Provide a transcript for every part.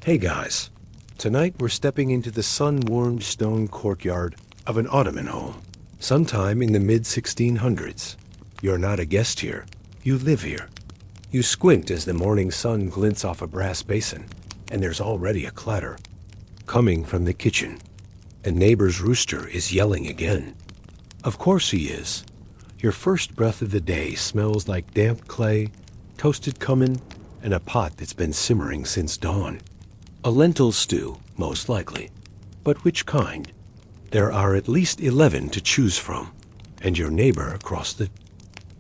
Hey guys, tonight we're stepping into the sun-warmed stone courtyard of an Ottoman home. Sometime in the mid-1600s. You're not a guest here, you live here. You squint as the morning sun glints off a brass basin, and there's already a clatter. Coming from the kitchen. A neighbor's rooster is yelling again. Of course he is. Your first breath of the day smells like damp clay, toasted cumin, and a pot that's been simmering since dawn. A lentil stew, most likely. But which kind? There are at least 11 to choose from, and your neighbor across the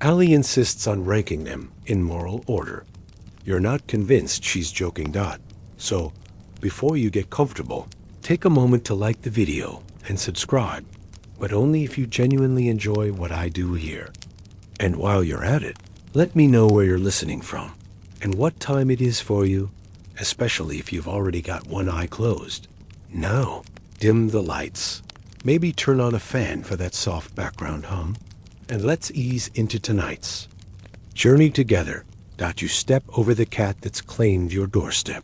alley insists on ranking them in moral order. You're not convinced she's joking. So, before you get comfortable, take a moment to like the video and subscribe, but only if you genuinely enjoy what I do here. And while you're at it, let me know where you're listening from and what time it is for you, especially if you've already got one eye closed. Now, dim the lights. Maybe turn on a fan for that soft background hum, and let's ease into tonight's journey together. You step over the cat that's claimed your doorstep.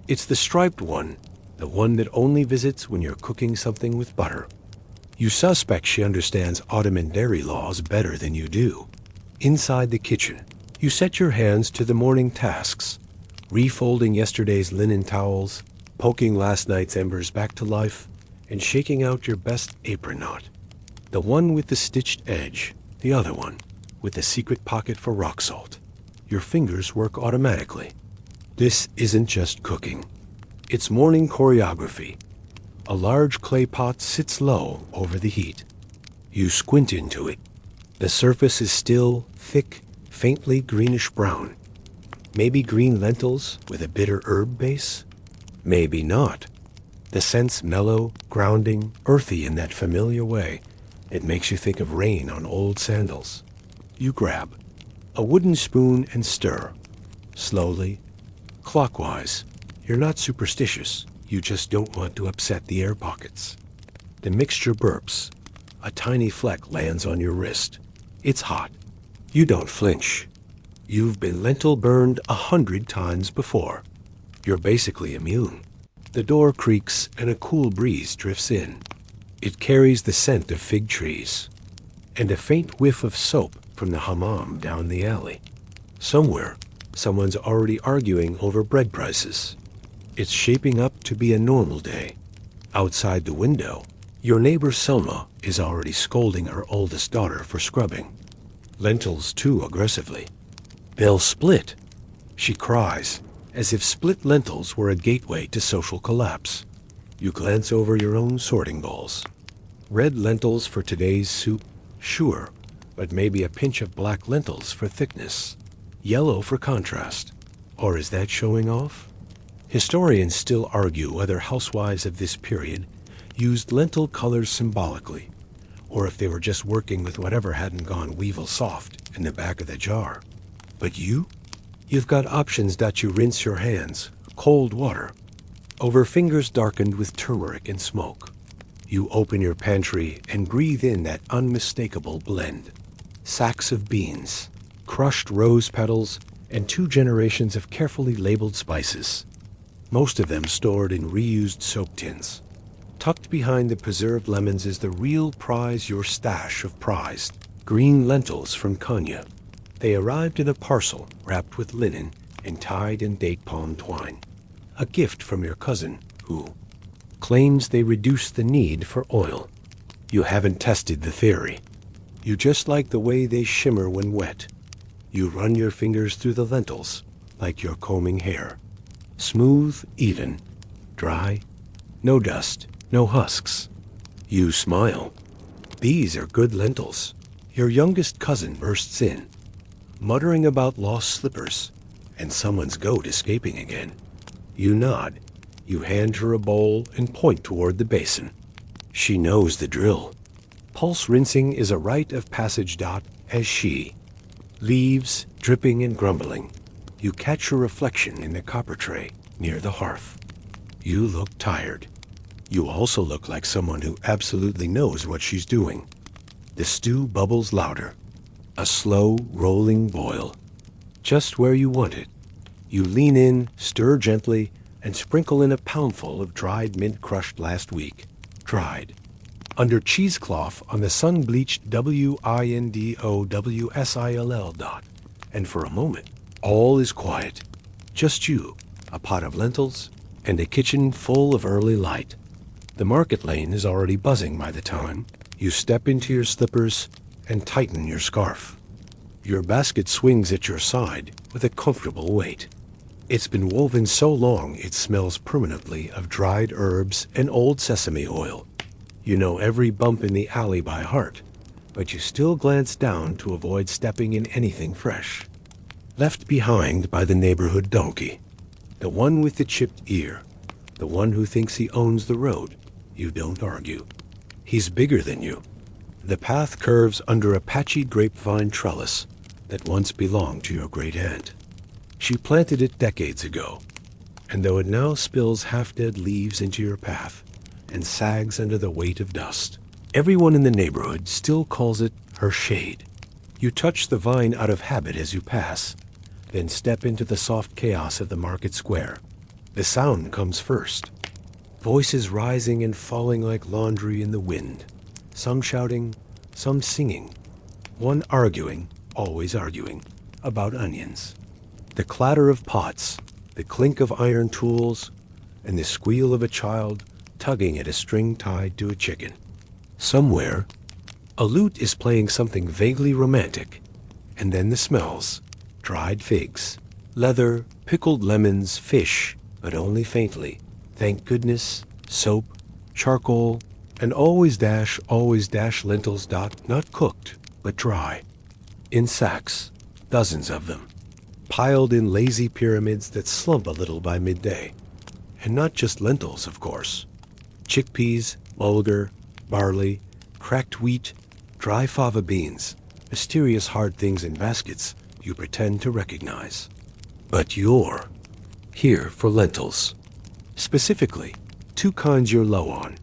It's the striped one, the one that only visits when you're cooking something with butter. You suspect she understands Ottoman dairy laws better than you do. Inside the kitchen, you set your hands to the morning tasks, refolding yesterday's linen towels, poking last night's embers back to life, and shaking out your best apron knot. The one with the stitched edge, the other one with the secret pocket for rock salt. Your fingers work automatically. This isn't just cooking. It's morning choreography. A large clay pot sits low over the heat. You squint into it. The surface is still, thick, faintly greenish-brown. Maybe green lentils with a bitter herb base? Maybe not. The scent's mellow, grounding, earthy in that familiar way. It makes you think of rain on old sandals. You grab a wooden spoon and stir. Slowly, clockwise. You're not superstitious. You just don't want to upset the air pockets. The mixture burps. A tiny fleck lands on your wrist. It's hot. You don't flinch. You've been lentil burned 100 times before. You're basically immune. The door creaks and a cool breeze drifts in. It carries the scent of fig trees and a faint whiff of soap from the hammam down the alley. Somewhere, someone's already arguing over bread prices. It's shaping up to be a normal day. Outside the window, your neighbor Selma is already scolding her oldest daughter for scrubbing lentils too aggressively. They'll split, she cries, as if split lentils were a gateway to social collapse. You glance over your own sorting bowls. Red lentils for today's soup? Sure, but maybe a pinch of black lentils for thickness. Yellow for contrast. Or is that showing off? Historians still argue whether housewives of this period used lentil colors symbolically, or if they were just working with whatever hadn't gone weevil soft in the back of the jar. But you've got options. You rinse your hands, cold water, over fingers darkened with turmeric and smoke. You open your pantry and breathe in that unmistakable blend. Sacks of beans, crushed rose petals, and 2 generations of carefully labeled spices. Most of them stored in reused soap tins. Tucked behind the preserved lemons is the real prize, your stash of prized green lentils from Kenya. They arrived in a parcel wrapped with linen and tied in date palm twine. A gift from your cousin, who claims they reduce the need for oil. You haven't tested the theory. You just like the way they shimmer when wet. You run your fingers through the lentils like you're combing hair. Smooth, even, dry, no dust, no husks. You smile. These are good lentils. Your youngest cousin bursts in, muttering about lost slippers and someone's goat escaping again. You nod. You hand her a bowl and point toward the basin. She knows the drill. Pulse rinsing is a rite of passage. As she leaves, dripping and grumbling, you catch her reflection in the copper tray near the hearth. You look tired. You also look like someone who absolutely knows what she's doing. The stew bubbles louder. A slow, rolling boil. Just where you want it. You lean in, stir gently, and sprinkle in a poundful of dried mint crushed last week. Dried. Under cheesecloth on the sun-bleached WINDOWSILL dot. And for a moment, all is quiet. Just you, a pot of lentils, and a kitchen full of early light. The market lane is already buzzing by the time you step into your slippers and tighten your scarf. Your basket swings at your side with a comfortable weight. It's been woven so long it smells permanently of dried herbs and old sesame oil. You know every bump in the alley by heart, but you still glance down to avoid stepping in anything fresh. Left behind by the neighborhood donkey, the one with the chipped ear, the one who thinks he owns the road. You don't argue. He's bigger than you. The path curves under a patchy grapevine trellis that once belonged to your great aunt. She planted it decades ago, and though it now spills half-dead leaves into your path and sags under the weight of dust, everyone in the neighborhood still calls it her shade. You touch the vine out of habit as you pass, then step into the soft chaos of the market square. The sound comes first. Voices rising and falling like laundry in the wind. Some shouting, some singing. One arguing, always arguing, about onions. The clatter of pots, the clink of iron tools, and the squeal of a child tugging at a string tied to a chicken. Somewhere, a lute is playing something vaguely romantic, and then the smells. Dried figs, leather, pickled lemons, fish, but only faintly. Thank goodness, soap, charcoal, and always dash lentils dot, not cooked, but dry. In sacks, dozens of them, piled in lazy pyramids that slump a little by midday. And not just lentils, of course. Chickpeas, bulgur, barley, cracked wheat, dry fava beans, mysterious hard things in baskets you pretend to recognize. But you're here for lentils. Specifically, two kinds you're low on.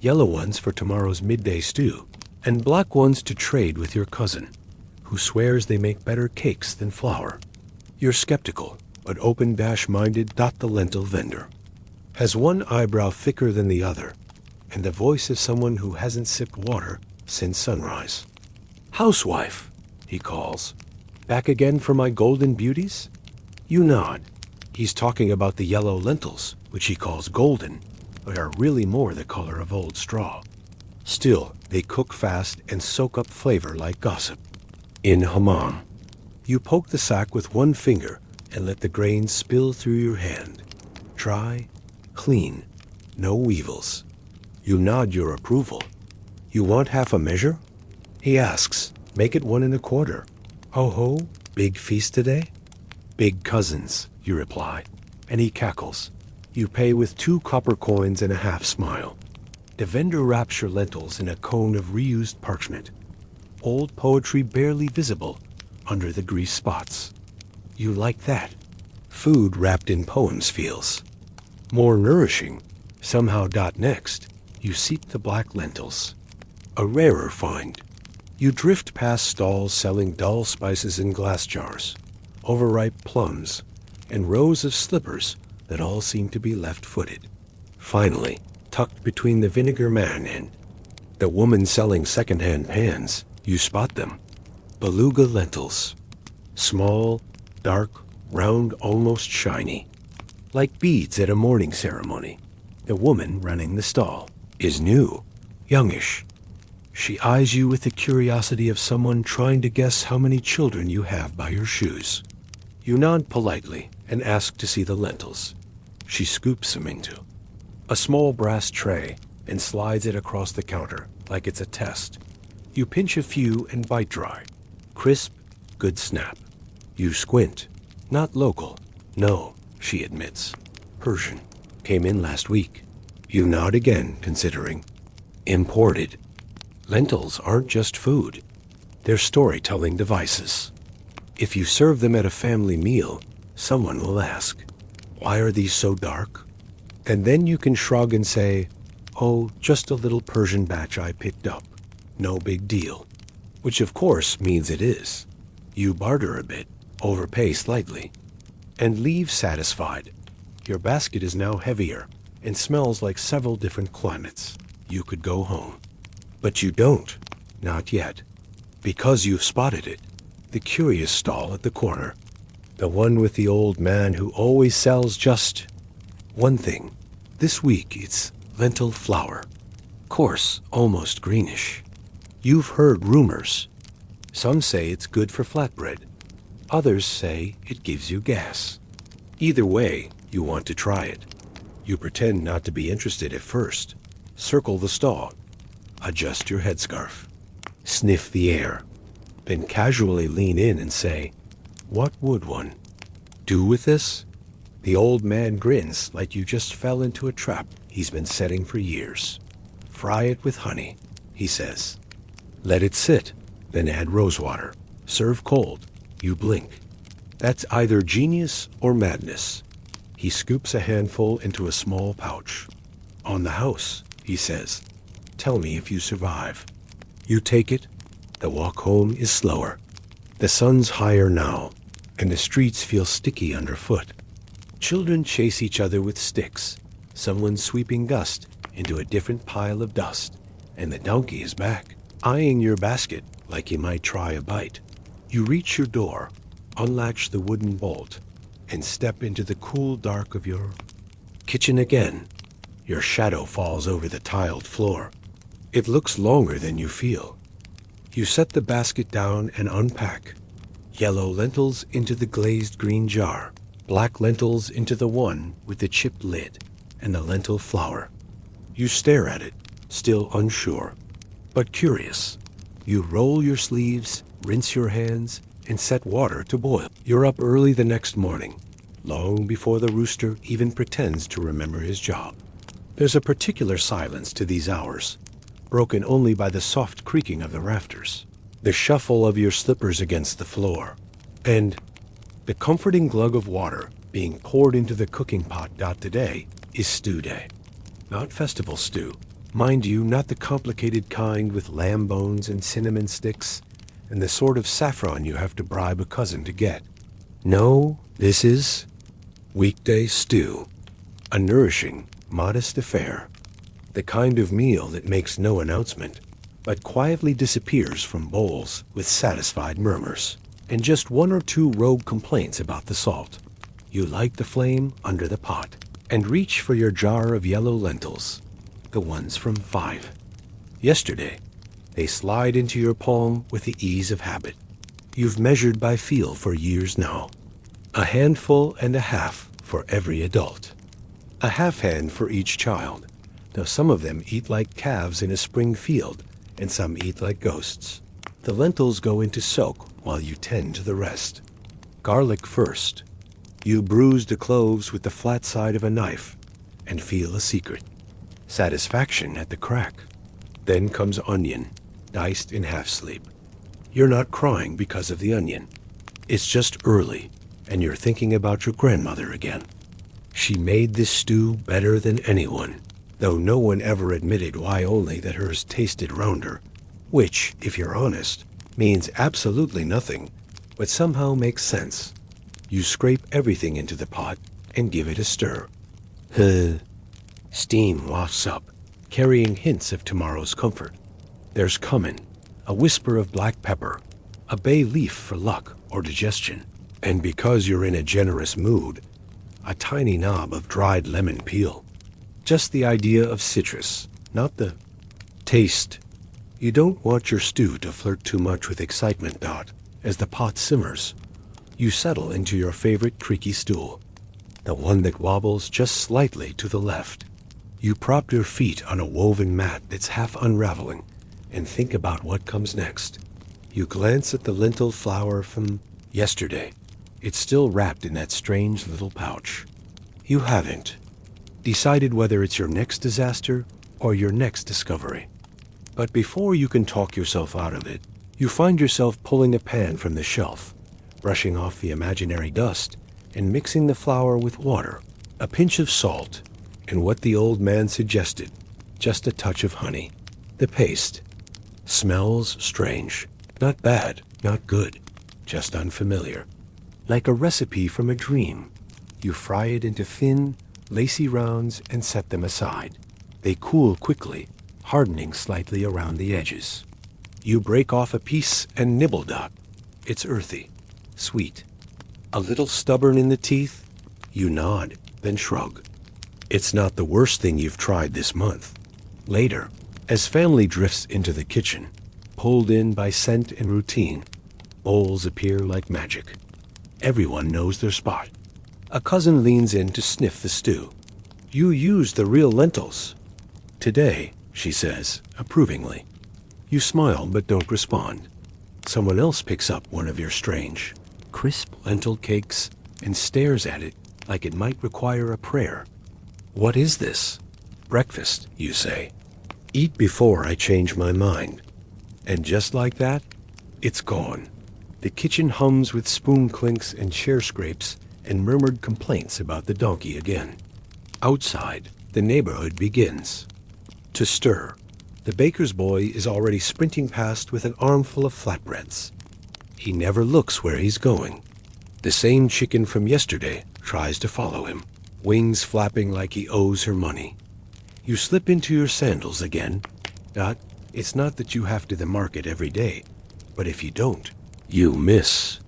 Yellow ones for tomorrow's midday stew, and black ones to trade with your cousin, who swears they make better cakes than flour. You're skeptical, but open-minded. The lentil vendor has one eyebrow thicker than the other, and the voice of someone who hasn't sipped water since sunrise. "Housewife," he calls. "Back again for my golden beauties?" You nod. He's talking about the yellow lentils, which he calls golden, but are really more the color of old straw. Still, they cook fast and soak up flavor like gossip. In hammam, you poke the sack with one finger and let the grains spill through your hand. Dry, clean, no weevils. You nod your approval. "You want half a measure?" He asks. "Make it 1 1/4. Ho ho, big feast today?" "Big cousins," you reply, and he cackles. You pay with 2 copper coins and a half smile. The vendor wraps your lentils in a cone of reused parchment. Old poetry barely visible under the grease spots. You like that. Food wrapped in poems feels more nourishing. Somehow. Next, you seek the black lentils. A rarer find. You drift past stalls selling dull spices in glass jars, overripe plums, and rows of slippers that all seem to be left-footed. Finally, tucked between the vinegar man and the woman selling second-hand pans, you spot them. Beluga lentils. Small, dark, round, almost shiny. Like beads at a morning ceremony. The woman running the stall is new, youngish. She eyes you with the curiosity of someone trying to guess how many children you have by your shoes. You nod politely and ask to see the lentils. She scoops them into a small brass tray and slides it across the counter like it's a test. You pinch a few and bite dry. Crisp, good snap. You squint. Not local. No, she admits. Persian. Came in last week. You nod again, considering. Imported. Lentils aren't just food. They're storytelling devices. If you serve them at a family meal, someone will ask, "Why are these so dark?" And then you can shrug and say, "Oh, just a little Persian batch I picked up. No big deal." Which of course means it is. You barter a bit, overpay slightly, and leave satisfied. Your basket is now heavier and smells like several different climates. You could go home. But you don't. Not yet. Because you've spotted it. The curious stall at the corner. The one with the old man who always sells just one thing. This week it's lentil flour. Coarse, almost greenish. You've heard rumors. Some say it's good for flatbread. Others say it gives you gas. Either way, you want to try it. You pretend not to be interested at first. Circle the stall. Adjust your headscarf. Sniff the air. Then casually lean in and say, "What would one do with this?" The old man grins like you just fell into a trap he's been setting for years. "Fry it with honey," he says. Let it sit, then add rosewater. Serve cold. You blink. That's either genius or madness. He scoops a handful into a small pouch. "On the house," he says. "Tell me if you survive." You take it. The walk home is slower. The sun's higher now, and the streets feel sticky underfoot. Children chase each other with sticks, someone sweeping dust into a different pile of dust, and the donkey is back, eyeing your basket like he might try a bite. You reach your door, unlatch the wooden bolt, and step into the cool dark of your kitchen again. Your shadow falls over the tiled floor. It looks longer than you feel. You set the basket down and unpack. Yellow lentils into the glazed green jar, black lentils into the one with the chipped lid, and the lentil flour. You stare at it, still unsure, but curious. You roll your sleeves, rinse your hands, and set water to boil. You're up early the next morning, long before the rooster even pretends to remember his job. There's a particular silence to these hours, broken only by the soft creaking of the rafters, the shuffle of your slippers against the floor, and the comforting glug of water being poured into the cooking pot. Today is stew day. Not festival stew. Mind you, not the complicated kind with lamb bones and cinnamon sticks and the sort of saffron you have to bribe a cousin to get. No, this is weekday stew. A nourishing, modest affair. The kind of meal that makes no announcement, but quietly disappears from bowls with satisfied murmurs, and just one or two rogue complaints about the salt. You light the flame under the pot, and reach for your jar of yellow lentils, the ones from 5. Yesterday, they slide into your palm with the ease of habit. You've measured by feel for years now. A handful and a half for every adult. A half hand for each child. Now some of them eat like calves in a spring field, and some eat like ghosts. The lentils go into soak while you tend to the rest. Garlic first. You bruise the cloves with the flat side of a knife and feel a secret. Satisfaction at the crack. Then comes onion, diced in half-sleep. You're not crying because of the onion. It's just early, and you're thinking about your grandmother again. She made this stew better than anyone, though no one ever admitted why only that hers tasted rounder, which, if you're honest, means absolutely nothing, but somehow makes sense. You scrape everything into the pot and give it a stir. Steam wafts up, carrying hints of tomorrow's comfort. There's cumin, a whisper of black pepper, a bay leaf for luck or digestion, and because you're in a generous mood, a tiny knob of dried lemon peel. Just the idea of citrus, not the taste. You don't want your stew to flirt too much with excitement. As the pot simmers, you settle into your favorite creaky stool, the one that wobbles just slightly to the left. You prop your feet on a woven mat that's half unraveling and think about what comes next. You glance at the lentil flour from yesterday. It's still wrapped in that strange little pouch. You haven't decided whether it's your next disaster or your next discovery. But before you can talk yourself out of it, you find yourself pulling a pan from the shelf, brushing off the imaginary dust, and mixing the flour with water, a pinch of salt, and what the old man suggested, just a touch of honey. The paste smells strange. Not bad, not good, just unfamiliar. Like a recipe from a dream. You fry it into thin, lacy rounds and set them aside. They cool quickly, hardening slightly around the edges. You break off a piece and nibble, Dot. It's earthy, sweet, a little stubborn in the teeth. You nod, then shrug. It's not the worst thing you've tried this month. Later, as family drifts into the kitchen, pulled in by scent and routine, bowls appear like magic. Everyone knows their spot. A cousin leans in to sniff the stew. You used the real lentils. Today, she says, approvingly. You smile but don't respond. Someone else picks up one of your strange, crisp lentil cakes and stares at it like it might require a prayer. What is this? Breakfast, you say. Eat before I change my mind. And just like that, it's gone. The kitchen hums with spoon clinks and chair scrapes and murmured complaints about the donkey again. Outside, the neighborhood begins to stir. The baker's boy is already sprinting past with an armful of flatbreads. He never looks where he's going. The same chicken from yesterday tries to follow him, wings flapping like he owes her money. You slip into your sandals again. Dot, it's not that you have to the market every day, but if you don't, you miss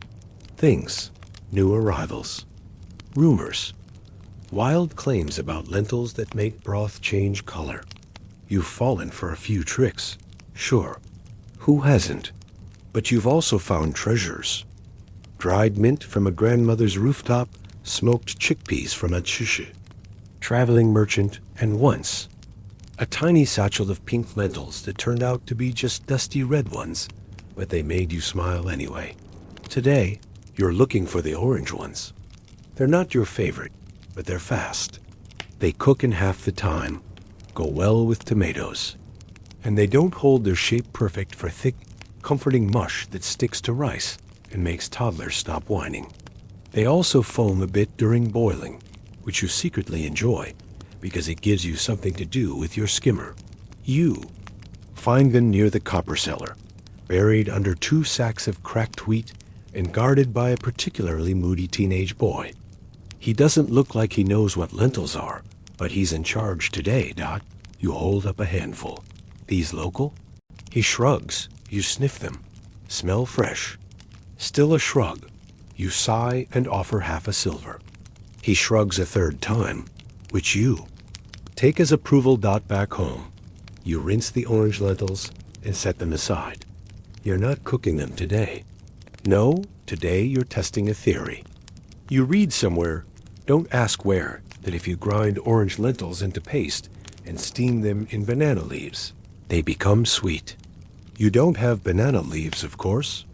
things, new arrivals, rumors, wild claims about lentils that make broth change color. You've fallen for a few tricks, sure. Who hasn't? But you've also found treasures. Dried mint from a grandmother's rooftop, smoked chickpeas from a chiche, traveling merchant, and once, a tiny satchel of pink lentils that turned out to be just dusty red ones, but they made you smile anyway. Today, you're looking for the orange ones. They're not your favorite, but they're fast. They cook in half the time, go well with tomatoes, and they don't hold their shape perfect for thick, comforting mush that sticks to rice and makes toddlers stop whining. They also foam a bit during boiling, which you secretly enjoy because it gives you something to do with your skimmer. You find them near the copper cellar, buried under 2 sacks of cracked wheat and guarded by a particularly moody teenage boy. He doesn't look like he knows what lentils are, but he's in charge today, Dot. You hold up a handful. These local? He shrugs. You sniff them. Smell fresh. Still a shrug. You sigh and offer half a silver. He shrugs a third time, which you take as approval. Dot, back home. You rinse the orange lentils and set them aside. You're not cooking them today. No, today you're testing a theory. You read somewhere, don't ask where, that if you grind orange lentils into paste and steam them in banana leaves, they become sweet. You don't have banana leaves, of course,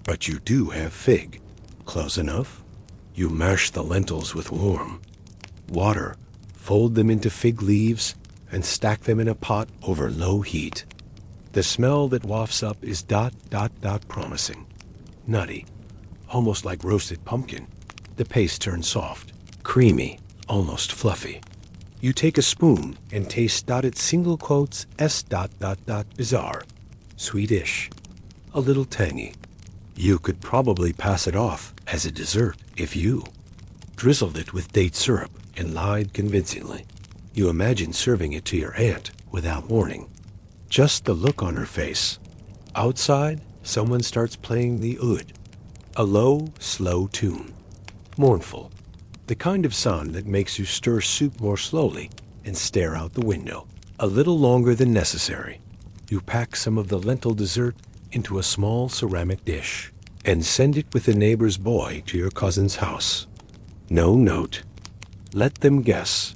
but you do have fig. Close enough. You mash the lentils with warm water, fold them into fig leaves, and stack them in a pot over low heat. The smell that wafts up is promising. Nutty, almost like roasted pumpkin. The paste turns soft, creamy, almost fluffy. You take a spoon and taste. It single quotes S. Bizarre, sweetish, a little tangy. You could probably pass it off as a dessert if you drizzled it with date syrup and lied convincingly. You imagine serving it to your aunt without warning. Just the look on her face. Outside, someone starts playing the oud, a low, slow tune. Mournful, the kind of sound that makes you stir soup more slowly and stare out the window. A little longer than necessary. You pack some of the lentil dessert into a small ceramic dish and send it with the neighbor's boy to your cousin's house. No note. Let them guess.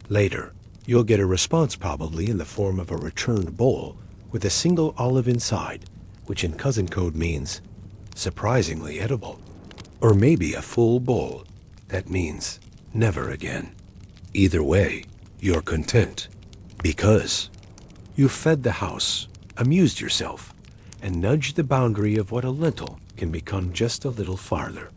Later, you'll get a response, probably in the form of a returned bowl with a single olive inside, which in cousin code means surprisingly edible. Or maybe a full bowl. That means never again. Either way, you're content. Because you've fed the house, amused yourself, and nudged the boundary of what a lentil can become just a little farther.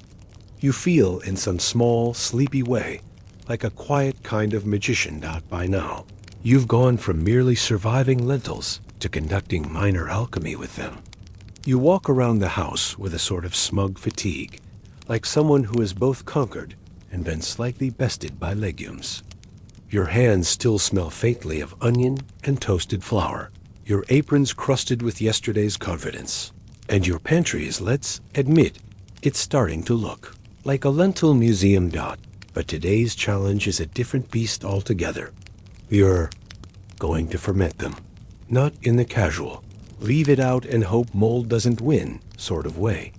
You feel in some small, sleepy way like a quiet kind of magician. By now, you've gone from merely surviving lentils to conducting minor alchemy with them. You walk around the house with a sort of smug fatigue, like someone who has both conquered and been slightly bested by legumes. Your hands still smell faintly of onion and toasted flour, your aprons crusted with yesterday's confidence, and your pantry is, let's admit, it's starting to look like a lentil museum dot. But today's challenge is a different beast altogether. You're going to ferment them, not in the casual, leave it out and hope mold doesn't win sort of way,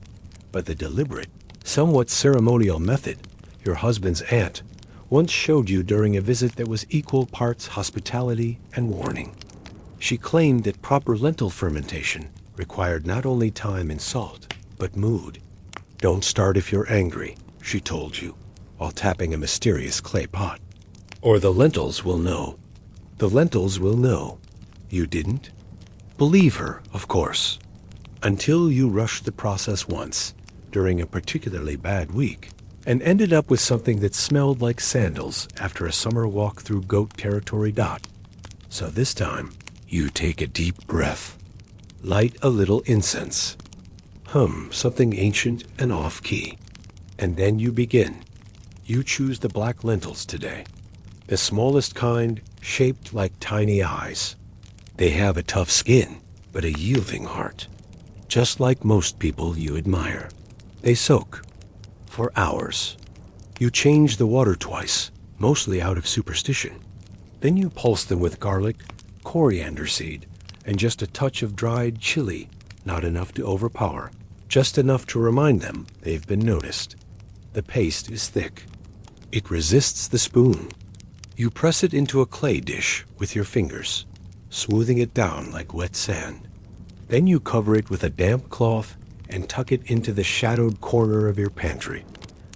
but the deliberate, somewhat ceremonial method your husband's aunt once showed you during a visit that was equal parts hospitality and warning. She claimed that proper lentil fermentation required not only time and salt, but mood. Don't start if you're angry, she told you, while tapping a mysterious clay pot. Or the lentils will know. The lentils will know. You didn't? Believe her, of course. Until you rushed the process once, during a particularly bad week, and ended up with something that smelled like sandals after a summer walk through goat territory dot. So this time, you take a deep breath. Light a little incense. Hum something ancient and off-key. And then you begin. You choose the black lentils today. The smallest kind, shaped like tiny eyes. They have a tough skin, but a yielding heart. Just like most people you admire. They soak. For hours. You change the water twice, mostly out of superstition. Then you pulse them with garlic, coriander seed, and just a touch of dried chili, not enough to overpower, just enough to remind them they've been noticed. The paste is thick. It resists the spoon. You press it into a clay dish with your fingers, smoothing it down like wet sand. Then you cover it with a damp cloth and tuck it into the shadowed corner of your pantry,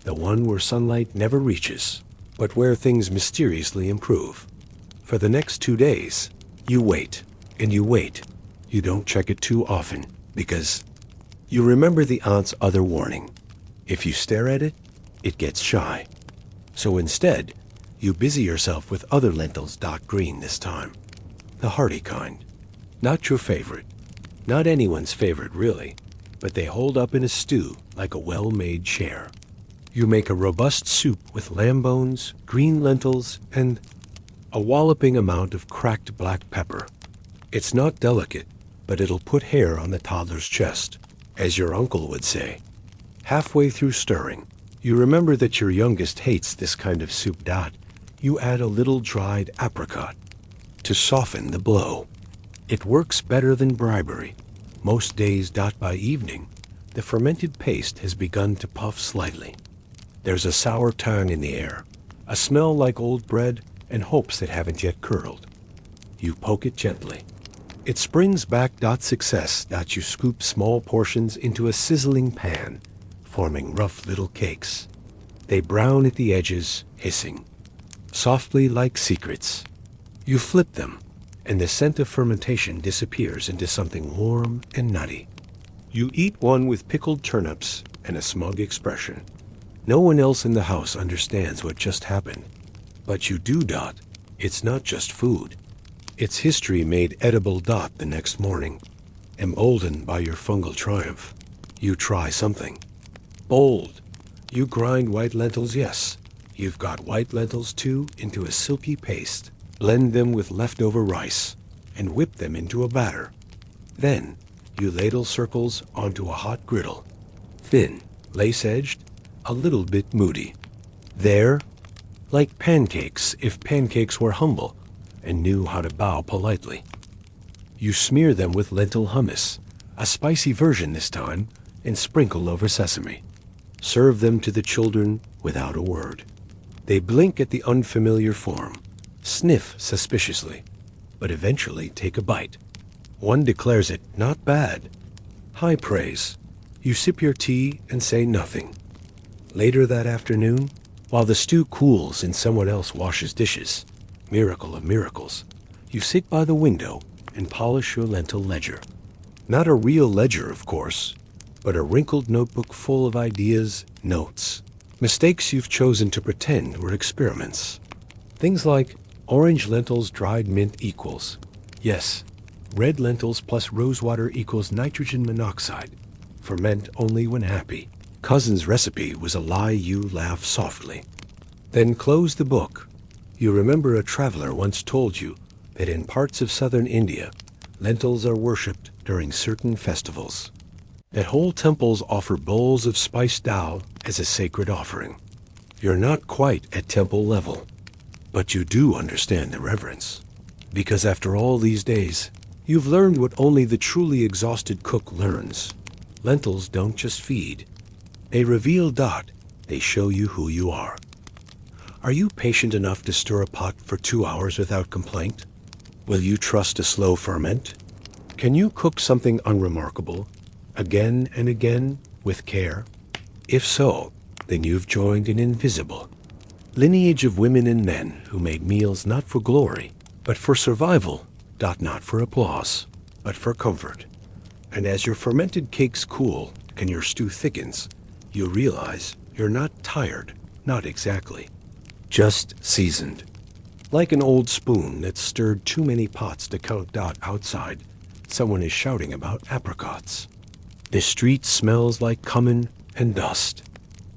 the one where sunlight never reaches, but where things mysteriously improve. For the next 2 days, you wait, and you wait. You don't check it too often, because you remember the aunt's other warning. If you stare at it, it gets shy. So instead, you busy yourself with other lentils dot green this time. The hearty kind. Not your favorite. Not anyone's favorite, really. But they hold up in a stew like a well-made chair. You make a robust soup with lamb bones, green lentils, and a walloping amount of cracked black pepper. It's not delicate, but it'll put hair on the toddler's chest, as your uncle would say. Halfway through stirring, you remember that your youngest hates this kind of soup dot. You add a little dried apricot to soften the blow. It works better than bribery. Most days dot by evening, the fermented paste has begun to puff slightly. There's a sour tang in the air, a smell like old bread and hopes that haven't yet curdled. You poke it gently. It springs back dot success dot you scoop small portions into a sizzling pan, forming rough little cakes. They brown at the edges, hissing, softly like secrets. You flip them, and the scent of fermentation disappears into something warm and nutty. You eat one with pickled turnips and a smug expression. No one else in the house understands what just happened. But you do dot. It's not just food. It's history made edible dot the next morning. Emboldened by your fungal triumph, you try something. Bold. You grind white lentils, yes. You've got white lentils too into a silky paste. Blend them with leftover rice and whip them into a batter. Then you ladle circles onto a hot griddle. Thin, lace-edged, a little bit moody. There, like pancakes if pancakes were humble and knew how to bow politely. You smear them with lentil hummus, a spicy version this time, and sprinkle over sesame. Serve them to the children without a word. They blink at the unfamiliar form, sniff suspiciously, but eventually take a bite. One declares it not bad. High praise. You sip your tea and say nothing. Later that afternoon, while the stew cools and someone else washes dishes, miracle of miracles, you sit by the window and polish your lentil ledger. Not a real ledger, of course, but a wrinkled notebook full of ideas, notes, mistakes you've chosen to pretend were experiments. Things like orange lentils dried mint equals. Yes, red lentils plus rosewater equals nitrogen monoxide. Ferment only when happy. Cousin's recipe was a lie you laugh softly. Then close the book. You remember a traveler once told you that in parts of southern India, lentils are worshipped during certain festivals. That whole temples offer bowls of spiced dal as a sacred offering. You're not quite at temple level, but you do understand the reverence. Because after all these days, you've learned what only the truly exhausted cook learns. Lentils don't just feed. They reveal Dot. They show you who you are. Are you patient enough to stir a pot for 2 hours without complaint? Will you trust a slow ferment? Can you cook something unremarkable, again and again, with care? If so, then you've joined an invisible lineage of women and men who made meals not for glory, but for survival, not for applause, but for comfort. And as your fermented cakes cool and your stew thickens, you realize you're not tired, not exactly, just seasoned. Like an old spoon that's stirred too many pots to count. Outside, someone is shouting about apricots. The street smells like cumin and dust.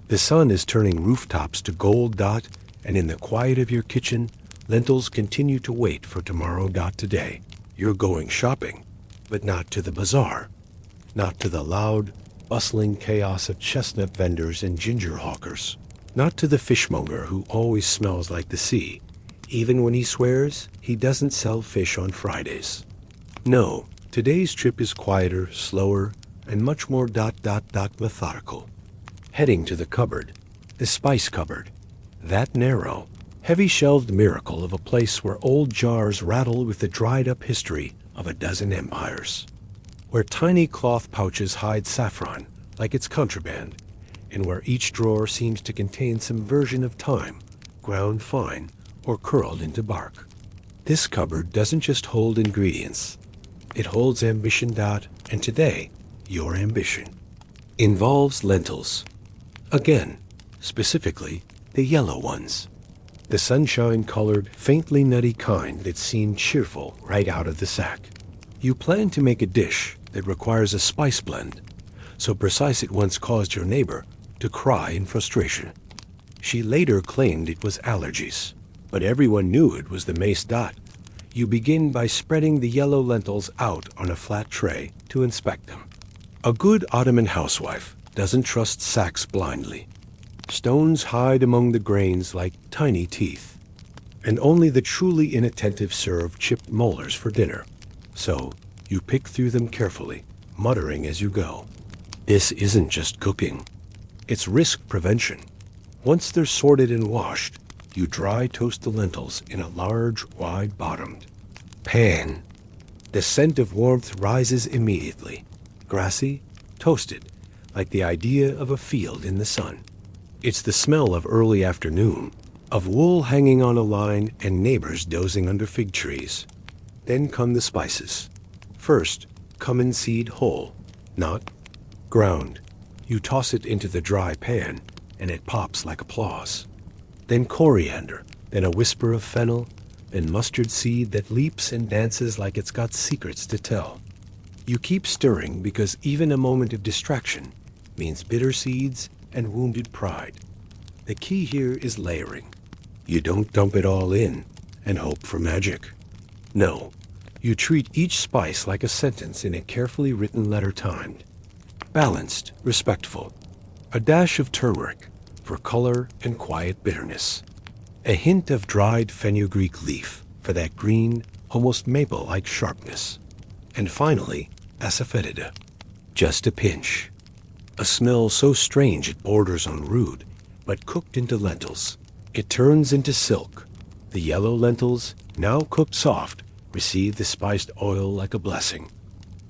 The sun is turning rooftops to gold. And in the quiet of your kitchen, lentils continue to wait for tomorrow. Today, you're going shopping, but not to the bazaar, not to the loud, bustling chaos of chestnut vendors and ginger hawkers, not to the fishmonger who always smells like the sea, even when he swears he doesn't sell fish on Fridays. No, today's trip is quieter, slower, and much more methodical. Heading to the cupboard, the spice cupboard, that narrow, heavy-shelved miracle of a place where old jars rattle with the dried-up history of a dozen empires, where tiny cloth pouches hide saffron like it's contraband, and where each drawer seems to contain some version of thyme, ground fine or curled into bark. This cupboard doesn't just hold ingredients. It holds ambition. And today, your ambition involves lentils. Again, specifically, the yellow ones. The sunshine-colored, faintly nutty kind that seem cheerful right out of the sack. You plan to make a dish that requires a spice blend, so precise it once caused your neighbor to cry in frustration. She later claimed it was allergies, but everyone knew it was the mace. You begin by spreading the yellow lentils out on a flat tray to inspect them. A good Ottoman housewife doesn't trust sacks blindly. Stones hide among the grains like tiny teeth, and only the truly inattentive serve chipped molars for dinner. So you pick through them carefully, muttering as you go. This isn't just cooking. It's risk prevention. Once they're sorted and washed, you dry toast the lentils in a large, wide-bottomed pan. The scent of warmth rises immediately, grassy, toasted, like the idea of a field in the sun. It's the smell of early afternoon, of wool hanging on a line and neighbors dozing under fig trees. Then come the spices. First, cumin seed whole, not ground. You toss it into the dry pan, and it pops like applause. Then coriander, then a whisper of fennel, then mustard seed that leaps and dances like it's got secrets to tell. You keep stirring because even a moment of distraction means bitter seeds and wounded pride. The key here is layering. You don't dump it all in and hope for magic. No, you treat each spice like a sentence in a carefully written letter, timed. Balanced, respectful. A dash of turmeric for color and quiet bitterness. A hint of dried fenugreek leaf for that green, almost maple-like sharpness. And finally, asafoetida. Just a pinch. A smell so strange it borders on rude, but cooked into lentils, it turns into silk. The yellow lentils, now cooked soft, receive the spiced oil like a blessing.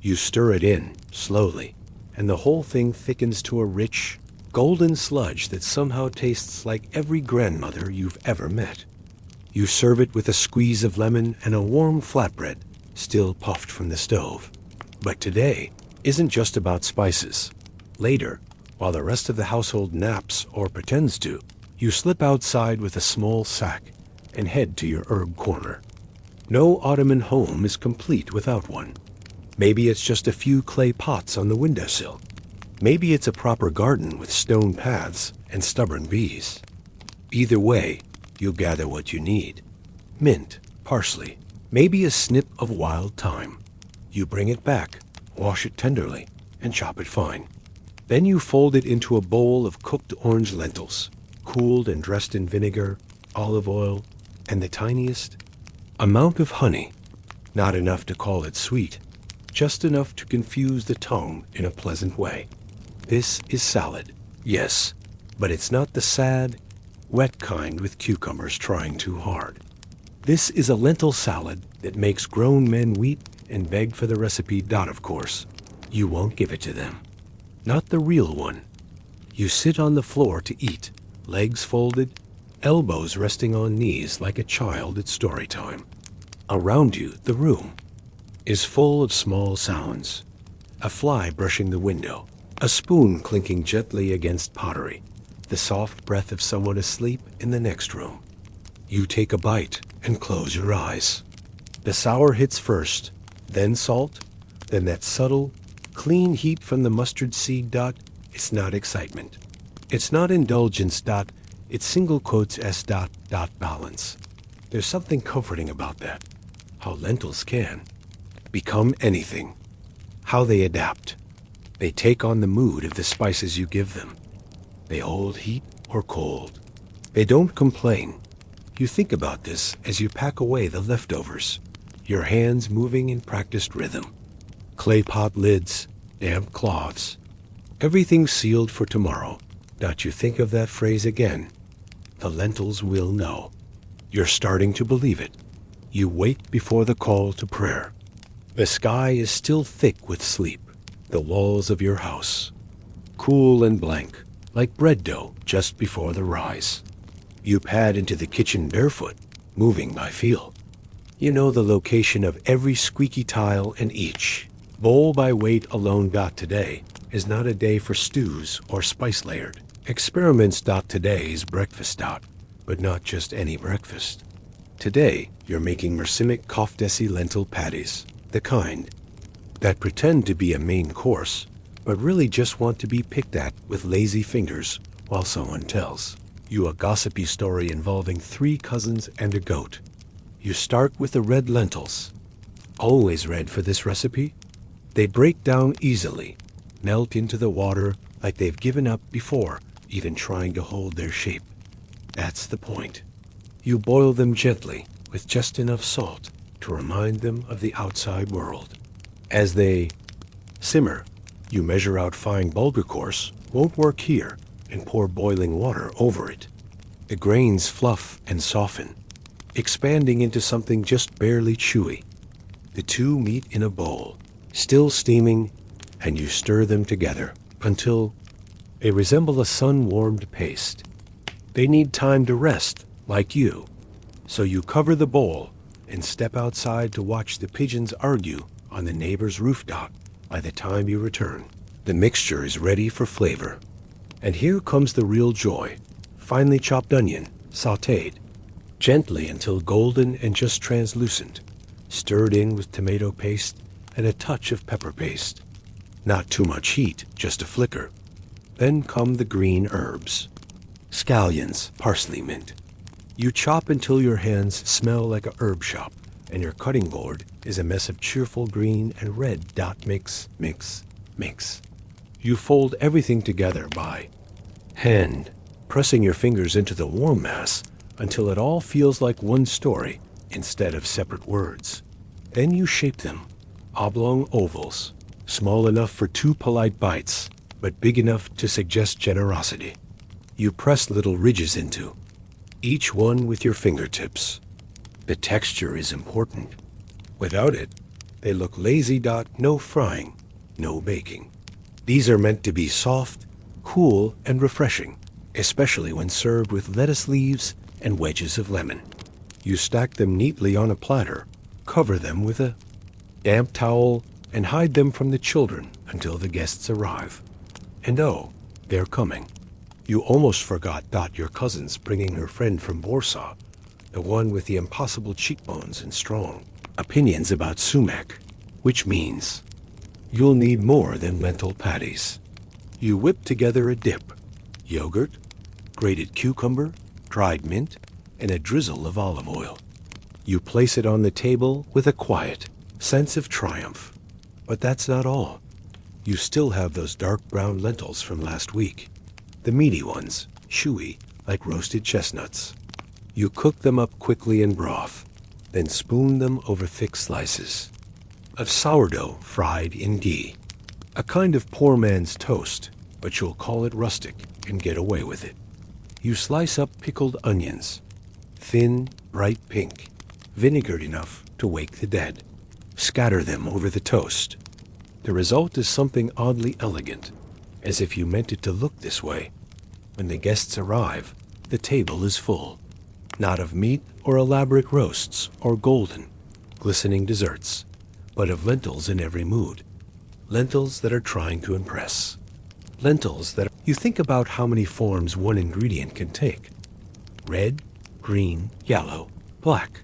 You stir it in, slowly, and the whole thing thickens to a rich, golden sludge that somehow tastes like every grandmother you've ever met. You serve it with a squeeze of lemon and a warm flatbread, still puffed from the stove. But today isn't just about spices. Later, while the rest of the household naps or pretends to, you slip outside with a small sack and head to your herb corner. No Ottoman home is complete without one. Maybe it's just a few clay pots on the windowsill. Maybe it's a proper garden with stone paths and stubborn bees. Either way, you'll gather what you need. Mint, parsley, maybe a snip of wild thyme. You bring it back, wash it tenderly, and chop it fine. Then you fold it into a bowl of cooked orange lentils, cooled and dressed in vinegar, olive oil, and the tiniest amount of honey. Not enough to call it sweet, just enough to confuse the tongue in a pleasant way. This is salad, yes, but it's not the sad, wet kind with cucumbers trying too hard. This is a lentil salad that makes grown men weep and beg for the recipe. Of course, you won't give it to them. Not the real one. You sit on the floor to eat, legs folded, elbows resting on knees like a child at story time. Around you, the room is full of small sounds. A fly brushing the window, a spoon clinking gently against pottery, the soft breath of someone asleep in the next room. You take a bite and close your eyes. The sour hits first, then salt, then that subtle, clean heat from the mustard seed. It's not excitement. It's not indulgence. It's single quotes S. Balance. There's something comforting about that. How lentils can become anything. How they adapt. They take on the mood of the spices you give them. They hold heat or cold. They don't complain. You think about this as you pack away the leftovers, your hands moving in practiced rhythm. Clay pot lids, damp cloths, everything sealed for tomorrow. You think of that phrase again. The lentils will know. You're starting to believe it. You wait before the call to prayer. The sky is still thick with sleep. The walls of your house, cool and blank, like bread dough just before the rise. You pad into the kitchen barefoot, moving by feel. You know the location of every squeaky tile and each bowl by weight alone. Today is not a day for stews or spice layered experiments. Today's breakfast. But not just any breakfast. Today, you're making Mercimic Kofdesi lentil patties, the kind that pretend to be a main course, but really just want to be picked at with lazy fingers while someone tells you a gossipy story involving 3 cousins and a goat. You start with the red lentils. Always red for this recipe. They break down easily, melt into the water like they've given up before even trying to hold their shape. That's the point. You boil them gently with just enough salt to remind them of the outside world. As they simmer, you measure out fine bulgur course, won't work here, and pour boiling water over it. The grains fluff and soften, expanding into something just barely chewy. The two meet in a bowl, still steaming, and you stir them together until they resemble a sun-warmed paste. They need time to rest, like you, so you cover the bowl and step outside to watch the pigeons argue on the neighbor's rooftop. By the time you return, the mixture is ready for flavor. And here comes the real joy. Finely chopped onion, sautéed, gently until golden and just translucent, stirred in with tomato paste and a touch of pepper paste. Not too much heat, just a flicker. Then come the green herbs. Scallions, parsley, mint. You chop until your hands smell like a herb shop, and your cutting board is a mess of cheerful green and red. Mix, mix, mix. You fold everything together by hand, pressing your fingers into the warm mass until it all feels like one story instead of separate words. Then you shape them, oblong ovals, small enough for 2 polite bites, but big enough to suggest generosity. You press little ridges into each one with your fingertips. The texture is important. Without it, they look lazy. No frying, no baking. These are meant to be soft, cool, and refreshing, especially when served with lettuce leaves and wedges of lemon. You stack them neatly on a platter, cover them with a damp towel, and hide them from the children until the guests arrive. And oh, they're coming. You almost forgot your cousin's bringing her friend from Warsaw, the one with the impossible cheekbones and strong opinions about sumac, which means you'll need more than lentil patties. You whip together a dip, yogurt, grated cucumber, dried mint, and a drizzle of olive oil. You place it on the table with a quiet sense of triumph. But that's not all. You still have those dark brown lentils from last week. The meaty ones, chewy, like roasted chestnuts. You cook them up quickly in broth, then spoon them over thick slices of sourdough fried in ghee. A kind of poor man's toast, but you'll call it rustic and get away with it. You slice up pickled onions, thin, bright pink, vinegared enough to wake the dead. Scatter them over the toast. The result is something oddly elegant, as if you meant it to look this way. When the guests arrive, the table is full, not of meat or elaborate roasts or golden, glistening desserts, but of lentils in every mood. Lentils that are trying to impress. Lentils that you think about how many forms one ingredient can take. Red, green, yellow, black.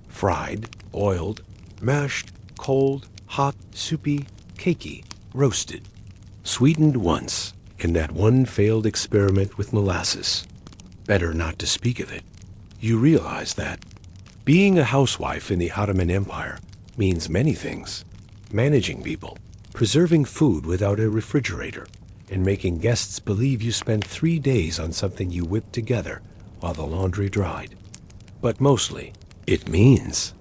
Fried, boiled, mashed, cold, hot, soupy, cakey, roasted. Sweetened once in that one failed experiment with molasses. Better not to speak of it. You realize that being a housewife in the Ottoman Empire means many things. Managing people, preserving food without a refrigerator, and making guests believe you spent 3 days on something you whipped together while the laundry dried. But mostly, it means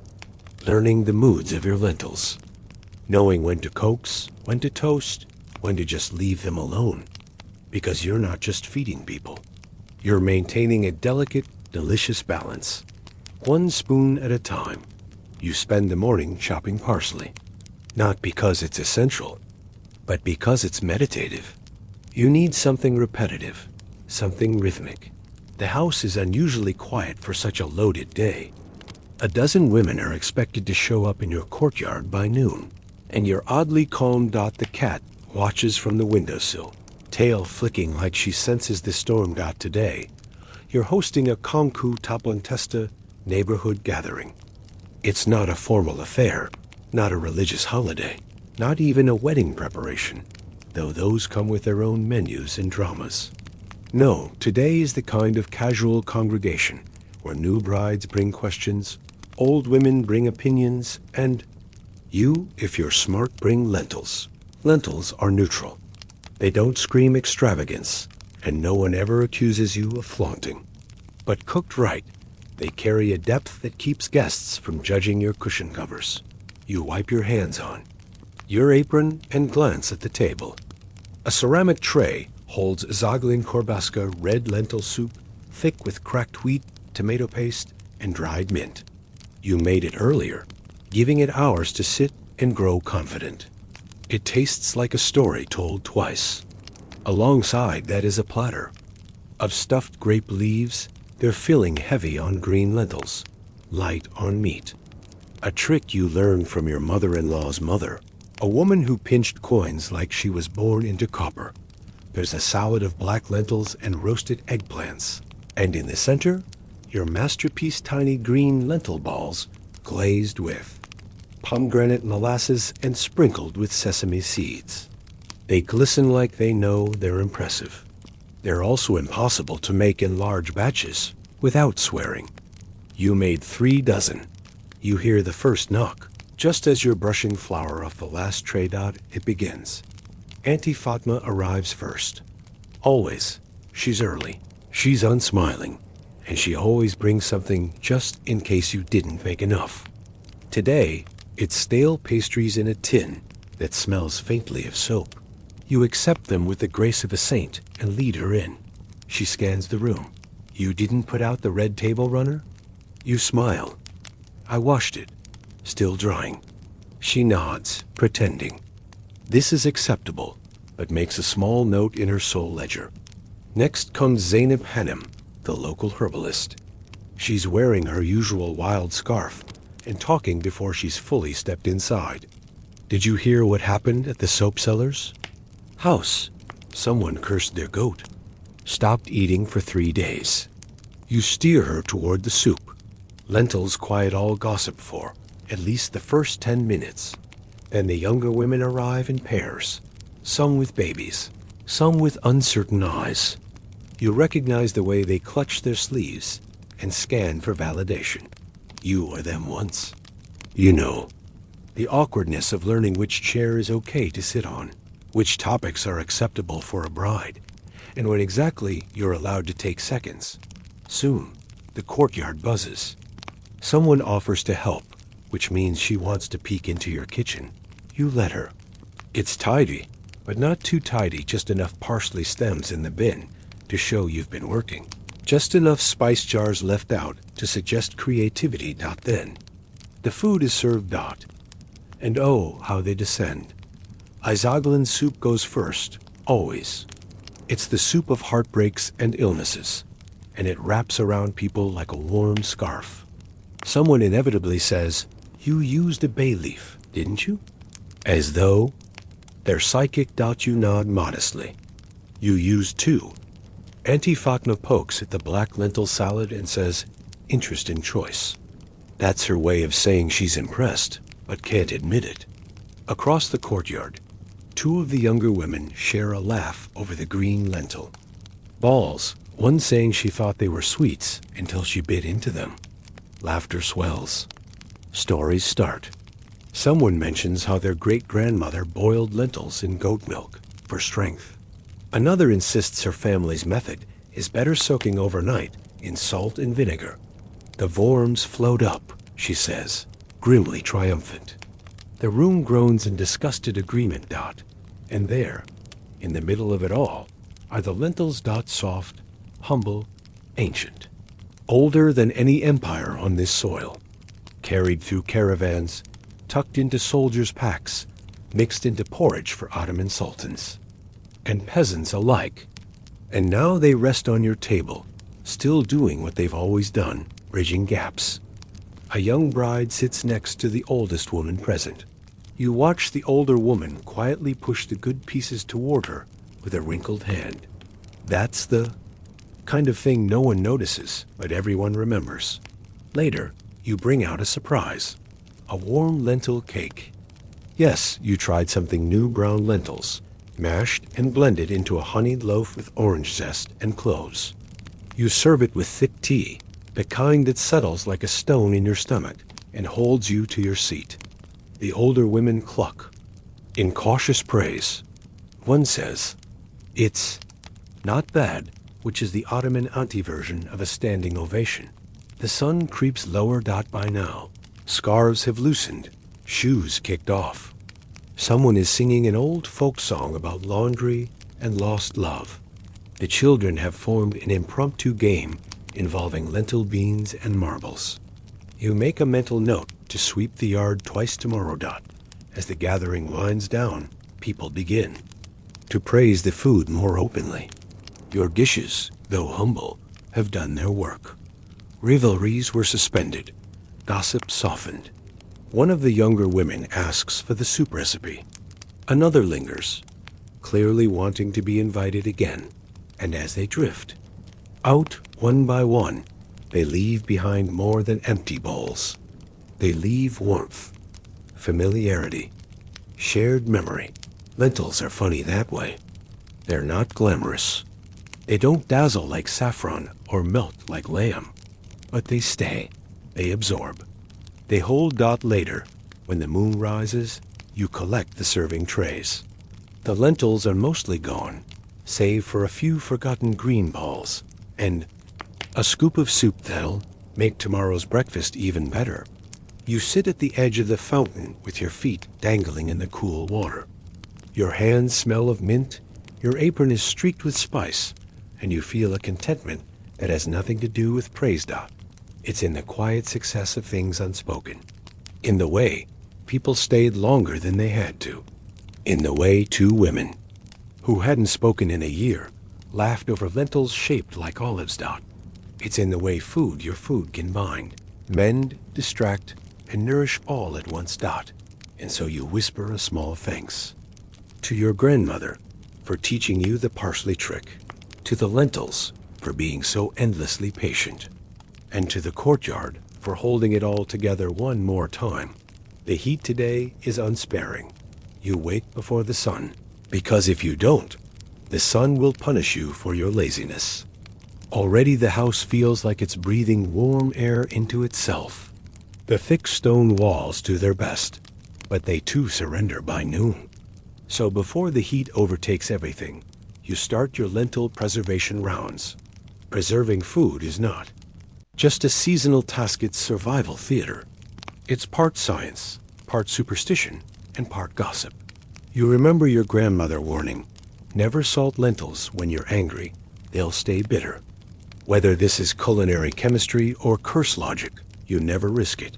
learning the moods of your lentils, knowing when to coax, when to toast, when to just leave them alone. Because you're not just feeding people. You're maintaining a delicate, delicious balance. 1 spoon at a time. You spend the morning chopping parsley. Not because it's essential, but because it's meditative. You need something repetitive, something rhythmic. The house is unusually quiet for such a loaded day. A dozen women are expected to show up in your courtyard by noon, and your oddly calm Dot the cat watches from the windowsill, tail flicking like she senses the storm. Today, you're hosting a Concu Taplantesta neighborhood gathering. It's not a formal affair, not a religious holiday, not even a wedding preparation, though those come with their own menus and dramas. No, today is the kind of casual congregation where new brides bring questions, old women bring opinions, and you, if you're smart, bring lentils. Lentils are neutral. They don't scream extravagance, and no one ever accuses you of flaunting. But cooked right, they carry a depth that keeps guests from judging your cushion covers. You wipe your hands on your apron and glance at the table. A ceramic tray holds Zaglin Korbaska red lentil soup, thick with cracked wheat, tomato paste, and dried mint. You made it earlier, giving it hours to sit and grow confident. It tastes like a story told twice. Alongside that is a platter of stuffed grape leaves, their filling heavy on green lentils, light on meat. A trick you learned from your mother-in-law's mother, a woman who pinched coins like she was born into copper. There's a salad of black lentils and roasted eggplants, and in the center, your masterpiece tiny green lentil balls glazed with pomegranate molasses and sprinkled with sesame seeds. They glisten like they know they're impressive. They're also impossible to make in large batches without swearing. You made 3 dozen. You hear the first knock. Just as you're brushing flour off the last tray. It begins. Auntie Fatma arrives first. Always. She's early. She's unsmiling. And she always brings something just in case you didn't make enough. Today, it's stale pastries in a tin that smells faintly of soap. You accept them with the grace of a saint and lead her in. She scans the room. You didn't put out the red table runner? You smile. I washed it. Still drying. She nods, pretending. This is acceptable, but makes a small note in her soul ledger. Next comes Zainab Hanem, the local herbalist. She's wearing her usual wild scarf and talking before she's fully stepped inside. Did you hear what happened at the soap sellers? House. Someone cursed their goat. Stopped eating for 3 days. You steer her toward the soup. Lentils quiet all gossip for at least the first 10 minutes. Then the younger women arrive in pairs, some with babies, some with uncertain eyes. You recognize the way they clutch their sleeves and scan for validation. You were them once. You know, the awkwardness of learning which chair is okay to sit on, which topics are acceptable for a bride, and when exactly you're allowed to take seconds. Soon, the courtyard buzzes. Someone offers to help, which means she wants to peek into your kitchen. You let her. It's tidy, but not too tidy, just enough parsley stems in the bin to show you've been working. Just enough spice jars left out to suggest creativity. Then, the food is served. And oh, how they descend. Isoglan soup goes first, always. It's the soup of heartbreaks and illnesses, and it wraps around people like a warm scarf. Someone inevitably says, "You used a bay leaf, didn't you?" As though they're psychic. You nod modestly. You used two. Auntie Fatma pokes at the black lentil salad and says, "Interesting choice." That's her way of saying she's impressed, but can't admit it. Across the courtyard, two of the younger women share a laugh over the green lentil. Balls, one saying she thought they were sweets until she bit into them. Laughter swells. Stories start. Someone mentions how their great-grandmother boiled lentils in goat milk for strength. Another insists her family's method is better soaking overnight in salt and vinegar. The worms float up, she says, grimly triumphant. The room groans in disgusted agreement. And there, in the middle of it all, are the lentils. Soft, humble, ancient. Older than any empire on this soil. Carried through caravans, tucked into soldiers' packs, mixed into porridge for Ottoman sultans and peasants alike. And now they rest on your table, still doing what they've always done, bridging gaps. A young bride sits next to the oldest woman present. You watch the older woman quietly push the good pieces toward her with a wrinkled hand. That's the kind of thing no one notices, but everyone remembers. Later, you bring out a surprise. A warm lentil cake. Yes, you tried something new. Brown lentils, mashed and blended into a honeyed loaf with orange zest and cloves. You serve it with thick tea, the kind that settles like a stone in your stomach and holds you to your seat. The older women cluck in cautious praise. One says, "It's not bad," which is the Ottoman anti-version of a standing ovation. The sun creeps lower. By now, scarves have loosened, shoes kicked off. Someone is singing an old folk song about laundry and lost love. The children have formed an impromptu game involving lentil beans and marbles. You make a mental note to sweep the yard twice tomorrow. As the gathering winds down, people begin to praise the food more openly. Your dishes, though humble, have done their work. Rivalries were suspended. Gossip softened. One of the younger women asks for the soup recipe. Another lingers, clearly wanting to be invited again. And as they drift out one by one, they leave behind more than empty bowls. They leave warmth, familiarity, shared memory. Lentils are funny that way. They're not glamorous. They don't dazzle like saffron or melt like lamb. But they stay. They absorb. They hold. Later, when the moon rises, you collect the serving trays. The lentils are mostly gone, save for a few forgotten green balls and a scoop of soup that'll make tomorrow's breakfast even better. You sit at the edge of the fountain with your feet dangling in the cool water. Your hands smell of mint, your apron is streaked with spice, and you feel a contentment that has nothing to do with praise. It's in the quiet success of things unspoken. In the way people stayed longer than they had to. In the way two women, who hadn't spoken in a year, laughed over lentils shaped like olives. It's in the way your food can bind, mend, distract, and nourish all at once. And so you whisper a small thanks. To your grandmother for teaching you the parsley trick. To the lentils for being so endlessly patient. And to the courtyard for holding it all together one more time. The heat today is unsparing. You wake before the sun, because if you don't, the sun will punish you for your laziness. Already the house feels like it's breathing warm air into itself. The thick stone walls do their best, but they too surrender by noon. So before the heat overtakes everything, you start your lentil preservation rounds. Preserving food is not just a seasonal task, it's survival theater. It's part science, part superstition, and part gossip. You remember your grandmother warning, never salt lentils when you're angry, they'll stay bitter. Whether this is culinary chemistry or curse logic, you never risk it.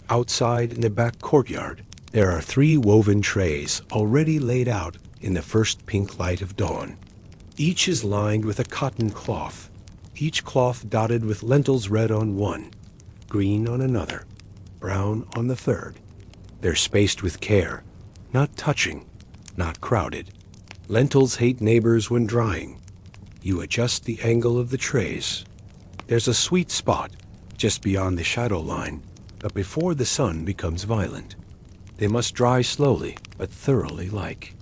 Outside in the back courtyard, there are 3 woven trays already laid out in the first pink light of dawn. Each is lined with a cotton cloth, each cloth dotted with lentils red on one, green on another, brown on the third. They're spaced with care, not touching, not crowded. Lentils hate neighbors when drying. You adjust the angle of the trays. There's a sweet spot just beyond the shadow line, but before the sun becomes violent. They must dry slowly, but thoroughly like.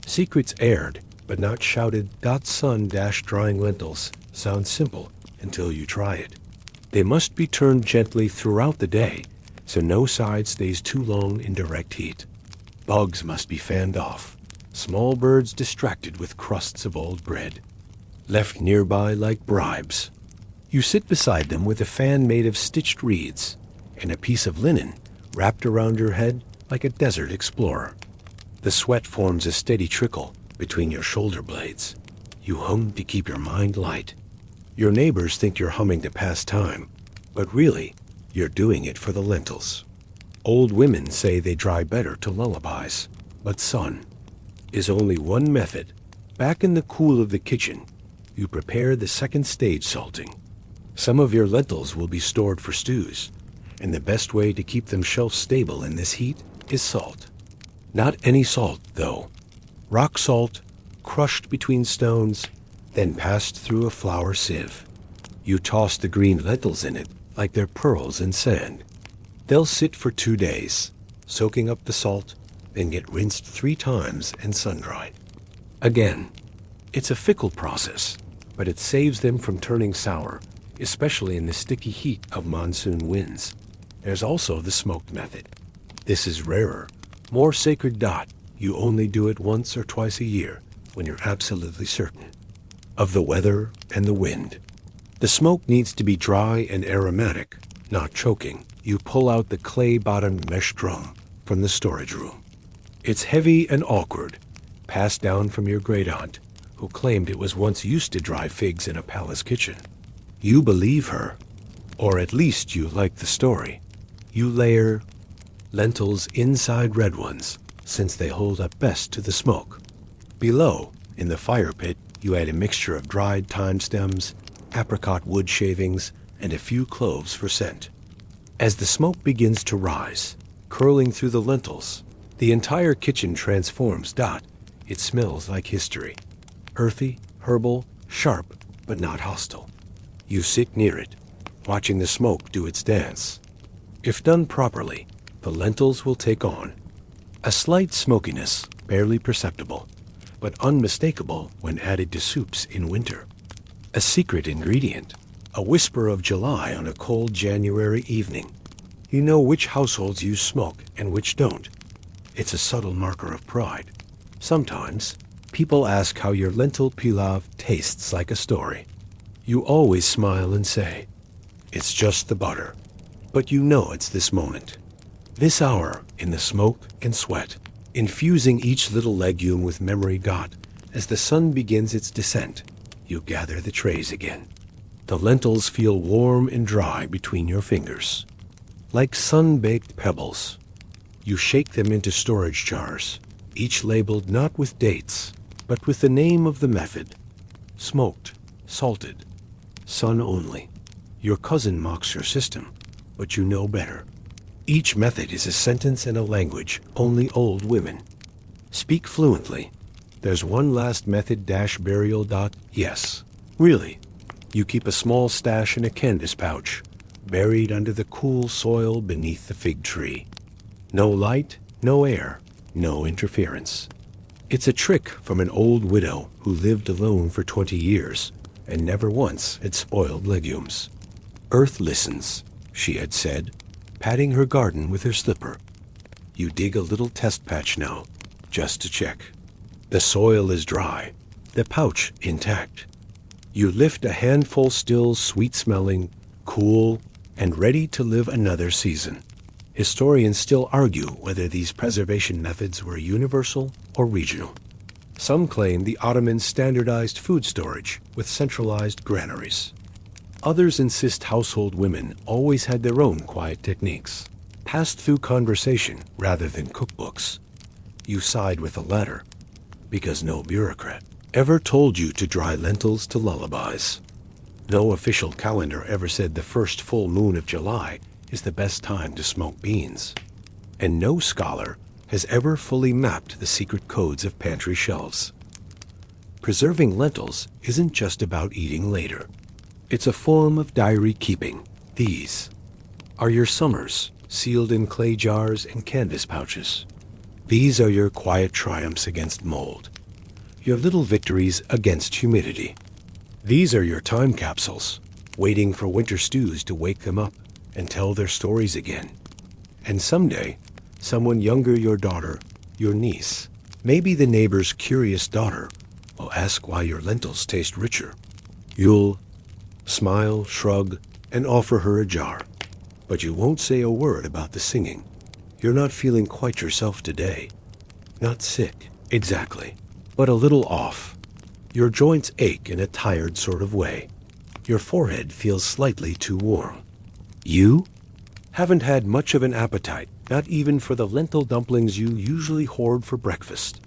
Secrets aired, but not shouted. Sun-drying lentils sounds simple until you try it. They must be turned gently throughout the day, so no side stays too long in direct heat. Bugs must be fanned off. Small birds distracted with crusts of old bread, left nearby like bribes. You sit beside them with a fan made of stitched reeds and a piece of linen wrapped around your head like a desert explorer. The sweat forms a steady trickle between your shoulder blades. You hum to keep your mind light. Your neighbors think you're humming to pass time, but really, you're doing it for the lentils. Old women say they dry better to lullabies, but sun is only one method. Back in the cool of the kitchen, you prepare the second stage salting. Some of your lentils will be stored for stews, and the best way to keep them shelf stable in this heat is salt. Not any salt, though. Rock salt, crushed between stones, then passed through a flour sieve. You toss the green lentils in it like they're pearls in sand. They'll sit for 2 days, soaking up the salt, then get rinsed 3 times and sun-dried. Again, it's a fickle process, but it saves them from turning sour, especially in the sticky heat of monsoon winds. There's also the smoked method. This is rarer, more sacred. You only do it once or twice a year when you're absolutely certain of the weather and the wind. The smoke needs to be dry and aromatic, not choking. You pull out the clay-bottomed mesh drum from the storage room. It's heavy and awkward, passed down from your great-aunt, who claimed it was once used to dry figs in a palace kitchen. You believe her, or at least you like the story. You layer lentils inside red ones, since they hold up best to the smoke. Below, in the fire pit, you add a mixture of dried thyme stems, apricot wood shavings, and a few cloves for scent. As the smoke begins to rise, curling through the lentils, the entire kitchen transforms. It smells like history. Earthy, herbal, sharp, but not hostile. You sit near it, watching the smoke do its dance. If done properly, the lentils will take on a slight smokiness, barely perceptible, but unmistakable when added to soups in winter. A secret ingredient, a whisper of July on a cold January evening. You know which households use smoke and which don't. It's a subtle marker of pride. Sometimes, people ask how your lentil pilaf tastes like a story. You always smile and say, "It's just the butter." But you know it's this moment. This hour in the smoke and sweat, infusing each little legume with memory. As the sun begins its descent, you gather the trays again. The lentils feel warm and dry between your fingers, like sun-baked pebbles. You shake them into storage jars, each labeled not with dates, but with the name of the method. Smoked, salted, sun only. Your cousin mocks your system, but you know better. Each method is a sentence and a language only old women speak fluently. There's one last method, burial. Yes, really. You keep a small stash in a canvas pouch, buried under the cool soil beneath the fig tree. No light, no air, no interference. It's a trick from an old widow who lived alone for 20 years and never once had spoiled legumes. "Earth listens," she had said, patting her garden with her slipper. "You dig a little test patch now, just to check. The soil is dry, the pouch intact. You lift a handful still sweet-smelling, cool, and ready to live another season." Historians still argue whether these preservation methods were universal or regional. Some claim the Ottomans standardized food storage with centralized granaries. Others insist household women always had their own quiet techniques, passed through conversation rather than cookbooks. You side with the latter, because no bureaucrat ever told you to dry lentils to lullabies. No official calendar ever said the first full moon of July is the best time to smoke beans. And no scholar has ever fully mapped the secret codes of pantry shelves. Preserving lentils isn't just about eating later. It's a form of diary keeping. These are your summers, sealed in clay jars and canvas pouches. These are your quiet triumphs against mold, your little victories against humidity. These are your time capsules, waiting for winter stews to wake them up and tell their stories again. And someday, someone younger, your daughter, your niece, maybe the neighbor's curious daughter, will ask why your lentils taste richer. You'll smile, shrug, and offer her a jar. But you won't say a word about the singing. You're not feeling quite yourself today. Not sick, exactly, but a little off. Your joints ache in a tired sort of way. Your forehead feels slightly too warm. You haven't had much of an appetite, not even for the lentil dumplings you usually hoard for breakfast.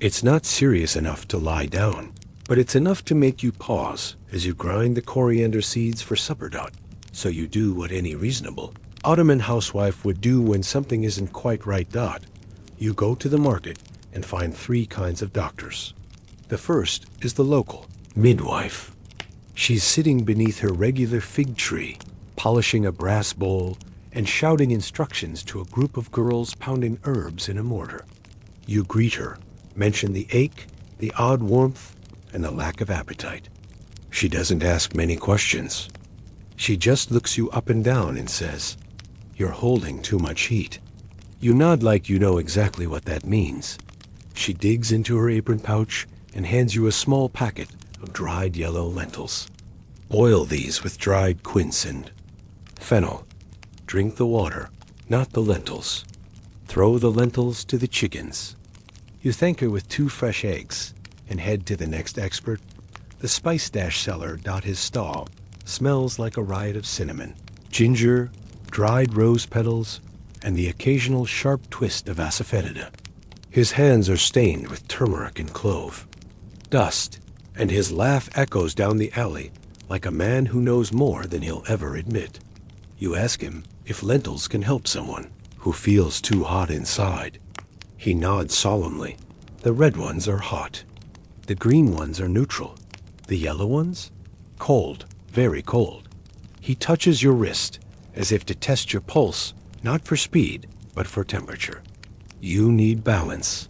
It's not serious enough to lie down, but it's enough to make you pause as you grind the coriander seeds for supper dot. So you do what any reasonable Ottoman housewife would do when something isn't quite right dot. You go to the market and find 3 kinds of doctors. The first is the local midwife. She's sitting beneath her regular fig tree, polishing a brass bowl and shouting instructions to a group of girls pounding herbs in a mortar. You greet her, mention the ache, the odd warmth, and the lack of appetite. She doesn't ask many questions. She just looks you up and down and says, "You're holding too much heat." You nod like you know exactly what that means. She digs into her apron pouch and hands you a small packet of dried yellow lentils. Boil these with dried quince and fennel. Drink the water, not the lentils. Throw the lentils to the chickens. You thank her with 2 fresh eggs and head to the next expert. The spice dash seller dot his stall smells like a riot of cinnamon, ginger, dried rose petals, and the occasional sharp twist of asafoetida. His hands are stained with turmeric and clove. Dust, and his laugh echoes down the alley like a man who knows more than he'll ever admit. You ask him if lentils can help someone who feels too hot inside. He nods solemnly. The red ones are hot. The green ones are neutral. The yellow ones? Cold, very cold. He touches your wrist as if to test your pulse, not for speed, but for temperature. You need balance.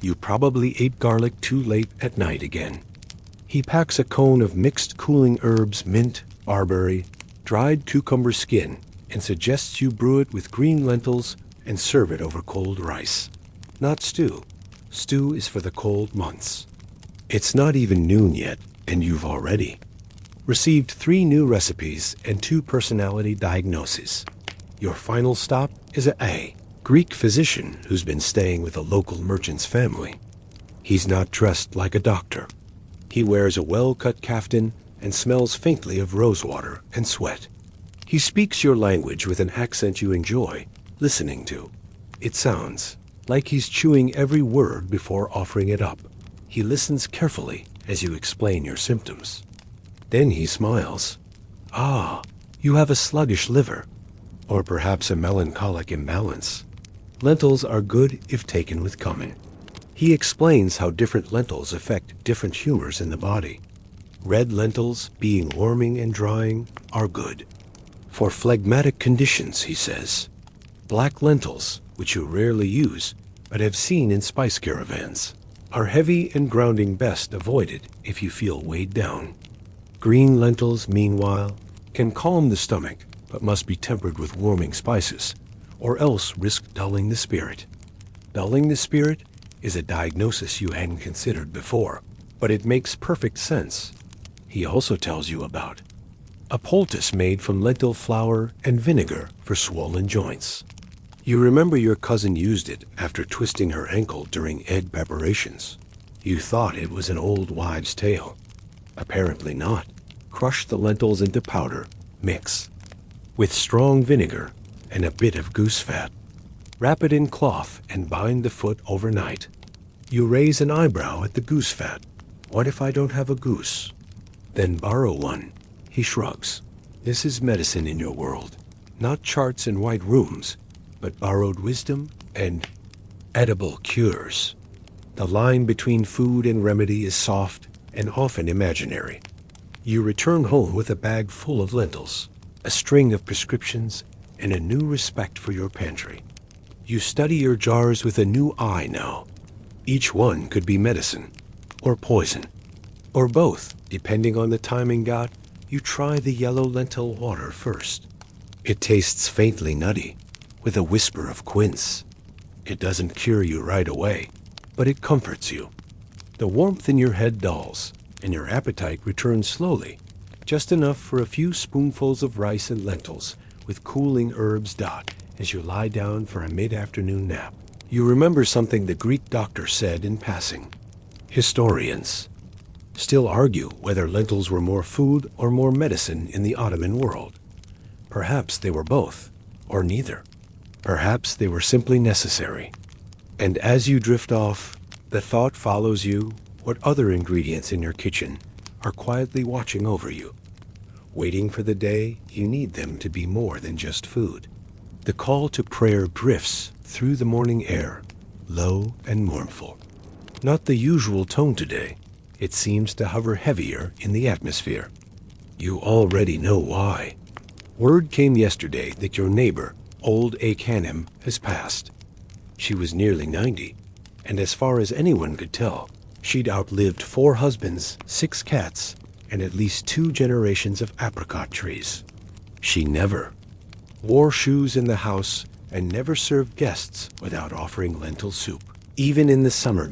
You probably ate garlic too late at night again. He packs a cone of mixed cooling herbs, mint, barberry, dried cucumber skin, and suggests you brew it with green lentils and serve it over cold rice. Not stew. Stew is for the cold months. It's not even noon yet, and you've already received 3 new recipes and 2 personality diagnoses. Your final stop is a Greek physician who's been staying with a local merchant's family. He's not dressed like a doctor. He wears a well-cut kaftan and smells faintly of rosewater and sweat. He speaks your language with an accent you enjoy listening to. It sounds like he's chewing every word before offering it up. He listens carefully as you explain your symptoms. Then he smiles. "Ah, you have a sluggish liver, or perhaps a melancholic imbalance. Lentils are good if taken with cumin." He explains how different lentils affect different humors in the body. Red lentils, being warming and drying, are good for phlegmatic conditions, he says. Black lentils, which you rarely use but have seen in spice caravans, are heavy and grounding, best avoided if you feel weighed down. Green lentils, meanwhile, can calm the stomach, but must be tempered with warming spices, or else risk dulling the spirit. Dulling the spirit is a diagnosis you hadn't considered before, but it makes perfect sense. He also tells you about a poultice made from lentil flour and vinegar for swollen joints. You remember your cousin used it after twisting her ankle during egg preparations. You thought it was an old wives' tale. Apparently not. Crush the lentils into powder, mix with strong vinegar and a bit of goose fat. Wrap it in cloth and bind the foot overnight. You raise an eyebrow at the goose fat. What if I don't have a goose? Then borrow one. He shrugs. This is medicine in your world. Not charts and white rooms, but borrowed wisdom and edible cures. The line between food and remedy is soft and often imaginary. You return home with a bag full of lentils, a string of prescriptions, and a new respect for your pantry. You study your jars with a new eye now. Each one could be medicine, or poison, or both, depending on the timing got. You try the yellow lentil water first. It tastes faintly nutty, with a whisper of quince. It doesn't cure you right away, but it comforts you. The warmth in your head dulls, and your appetite returns slowly, just enough for a few spoonfuls of rice and lentils with cooling herbs as you lie down for a mid-afternoon nap. You remember something the Greek doctor said in passing. Historians still argue whether lentils were more food or more medicine in the Ottoman world. Perhaps they were both, or neither. Perhaps they were simply necessary. And as you drift off, the thought follows you: what other ingredients in your kitchen are quietly watching over you, waiting for the day you need them to be more than just food. The call to prayer drifts through the morning air, low and mournful. Not the usual tone today. It seems to hover heavier in the atmosphere. You already know why. Word came yesterday that your neighbor, old Akanim, has passed. She was nearly 90, and as far as anyone could tell, she'd outlived 4 husbands, 6 cats, and at least 2 generations of apricot trees. She never wore shoes in the house and never served guests without offering lentil soup, even in the summer.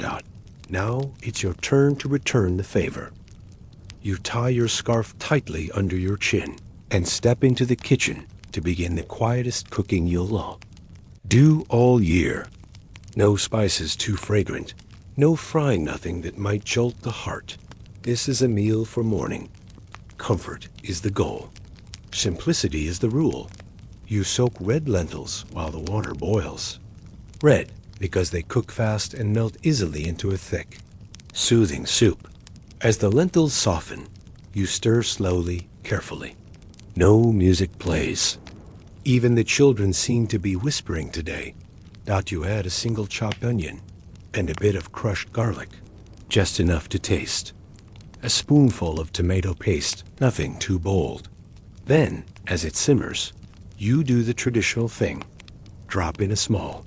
Now it's your turn to return the favor. You tie your scarf tightly under your chin and step into the kitchen to begin the quietest cooking you'll do all year. No spices too fragrant, no frying nothing that might jolt the heart. This is a meal for morning. Comfort is the goal. Simplicity is the rule. You soak red lentils while the water boils. Red, because they cook fast and melt easily into a thick, soothing soup. As the lentils soften, you stir slowly, carefully. No music plays. Even the children seem to be whispering today. You add a single chopped onion and a bit of crushed garlic, just enough to taste. A spoonful of tomato paste, nothing too bold. Then, as it simmers, you do the traditional thing. Drop in a small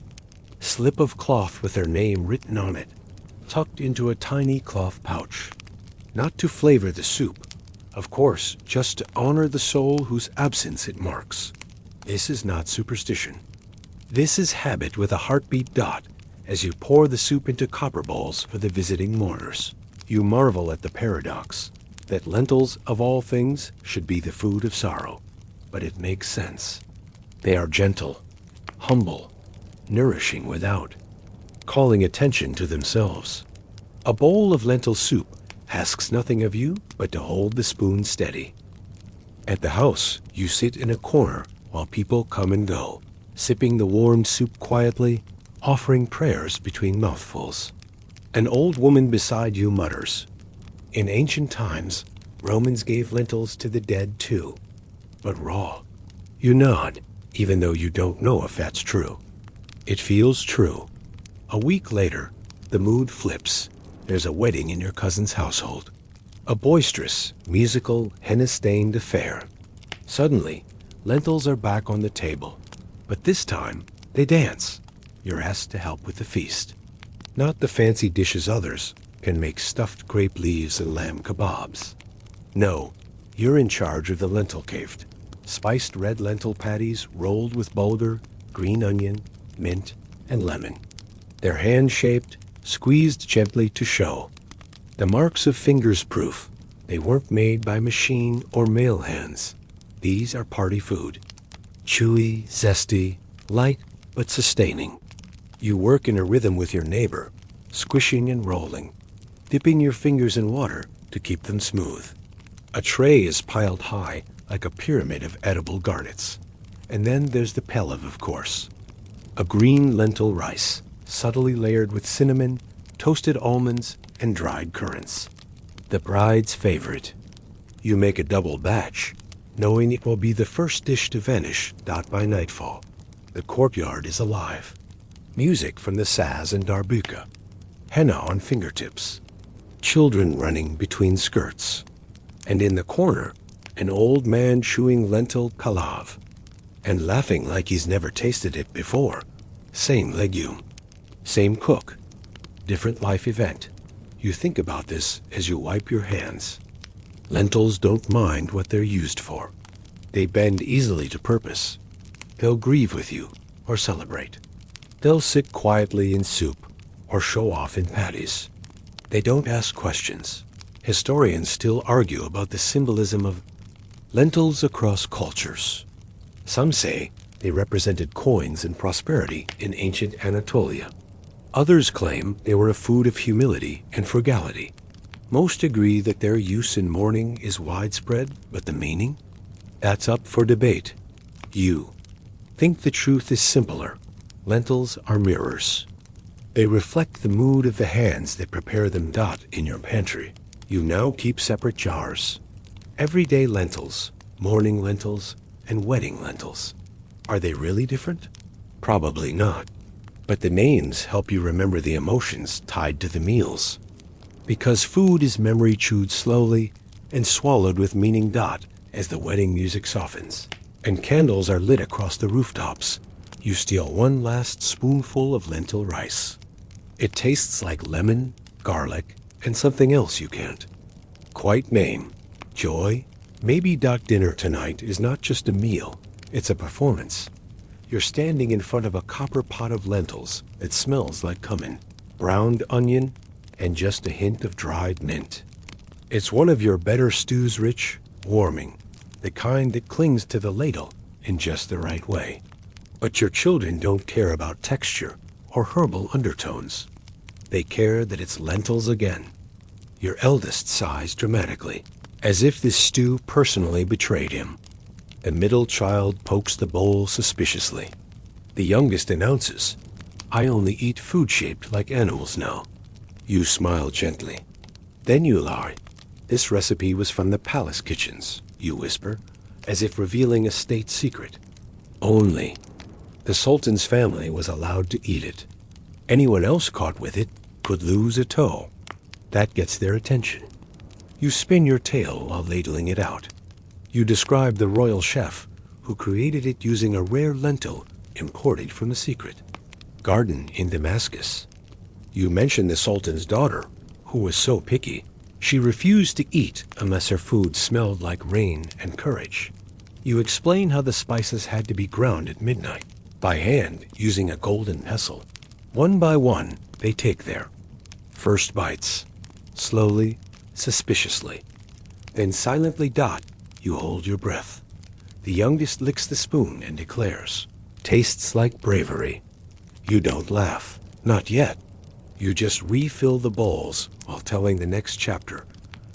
slip of cloth with their name written on it, tucked into a tiny cloth pouch. Not to flavor the soup, of course, just to honor the soul whose absence it marks. This is not superstition. This is habit with a heartbeat. As you pour the soup into copper bowls for the visiting mourners, you marvel at the paradox that lentils, of all things, should be the food of sorrow. But it makes sense. They are gentle, humble, nourishing without calling attention to themselves. A bowl of lentil soup asks nothing of you but to hold the spoon steady. At the house, you sit in a corner while people come and go, sipping the warm soup quietly, offering prayers between mouthfuls. An old woman beside you mutters, "In ancient times, Romans gave lentils to the dead too, but raw." You nod, even though you don't know if that's true. It feels true. A week later, the mood flips. There's a wedding in your cousin's household. A boisterous, musical, henna-stained affair. Suddenly, lentils are back on the table. But this time, they dance. You're asked to help with the feast. Not the fancy dishes others can make: stuffed grape leaves and lamb kebabs. No, You're in charge of the lentil cave. Spiced red lentil patties rolled with bulgur, green onion, mint, and lemon. They're hand-shaped, squeezed gently to show. The marks of fingers proof. They weren't made by machine or male hands. These are party food. Chewy, zesty, light, but sustaining. You work in a rhythm with your neighbor, squishing and rolling, dipping your fingers in water to keep them smooth. A tray is piled high like a pyramid of edible garnets. And then there's the pelev, of course. A green lentil rice, subtly layered with cinnamon, toasted almonds, and dried currants. The bride's favorite. You make a double batch, knowing it will be the first dish to vanish by nightfall. The courtyard is alive. Music from the saz and darbuka. Henna on fingertips. Children running between skirts. And in the corner, an old man chewing lentil kalav and laughing like he's never tasted it before. Same legume. Same cook. Different life event. You think about this as you wipe your hands. Lentils don't mind what they're used for. They bend easily to purpose. They'll grieve with you or celebrate. They'll sit quietly in soup or show off in patties. They don't ask questions. Historians still argue about the symbolism of lentils across cultures. Some say they represented coins and prosperity in ancient Anatolia. Others claim they were a food of humility and frugality. Most agree that their use in mourning is widespread, but the meaning? That's up for debate. You think the truth is simpler. Lentils are mirrors. They reflect the mood of the hands that prepare them. In your pantry, you now keep separate jars. Everyday lentils, morning lentils, and wedding lentils. Are they really different? Probably not. But the names help you remember the emotions tied to the meals. Because food is memory chewed slowly and swallowed with meaning. As the wedding music softens and candles are lit across the rooftops, you steal one last spoonful of lentil rice. It tastes like lemon, garlic, and something else you can't quite name. Joy. Maybe dinner tonight is not just a meal, it's a performance. You're standing in front of a copper pot of lentils that smells like cumin, browned onion, and just a hint of dried mint. It's one of your better stews, rich, warming, the kind that clings to the ladle in just the right way. But your children don't care about texture or herbal undertones. They care that it's lentils again. Your eldest sighs dramatically, as if this stew personally betrayed him. The middle child pokes the bowl suspiciously. The youngest announces, "I only eat food shaped like animals now." You smile gently. Then you lie. "This recipe was from the palace kitchens," you whisper, as if revealing a state secret. Only the Sultan's family was allowed to eat it. Anyone else caught with it could lose a toe. That gets their attention. You spin your tale while ladling it out. You describe the royal chef who created it using a rare lentil imported from the secret garden in Damascus. You mention the Sultan's daughter, who was so picky, she refused to eat unless her food smelled like rain and courage. You explain how the spices had to be ground at midnight, by hand using a golden pestle. One by one, they take their first bites, slowly, suspiciously. Then silently. You hold your breath. The youngest licks the spoon and declares, "Tastes like bravery." You don't laugh. Not yet. You just refill the bowls while telling the next chapter.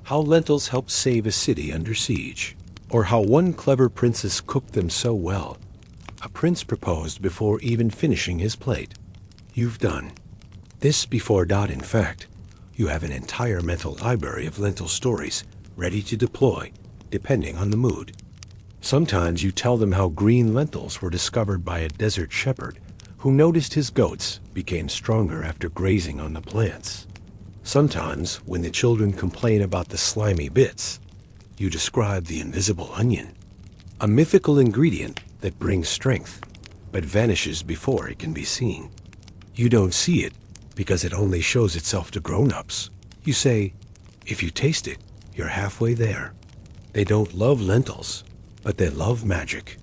How lentils helped save a city under siege. Or how one clever princess cooked them so well. A prince proposed before even finishing his plate. You've done. This before. In fact, you have an entire mental library of lentil stories ready to deploy, depending on the mood. Sometimes you tell them how green lentils were discovered by a desert shepherd who noticed his goats became stronger after grazing on the plants. Sometimes, when the children complain about the slimy bits, you describe the invisible onion, a mythical ingredient that brings strength, but vanishes before it can be seen. You don't see it because it only shows itself to grown-ups. You say, "If you taste it, you're halfway there." They don't love lentils, but they love magic.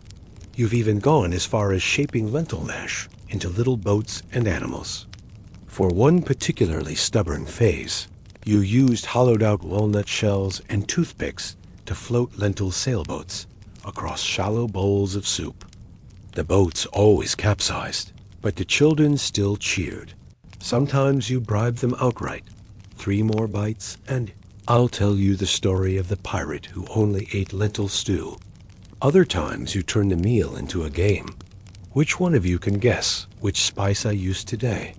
You've even gone as far as shaping lentil mash into little boats and animals. For one particularly stubborn phase, you used hollowed-out walnut shells and toothpicks to float lentil sailboats across shallow bowls of soup. The boats always capsized, but the children still cheered. Sometimes you bribed them outright. 3 more bites, and I'll tell you the story of the pirate who only ate lentil stew. Other times you turn the meal into a game. Which one of you can guess which spice I used today?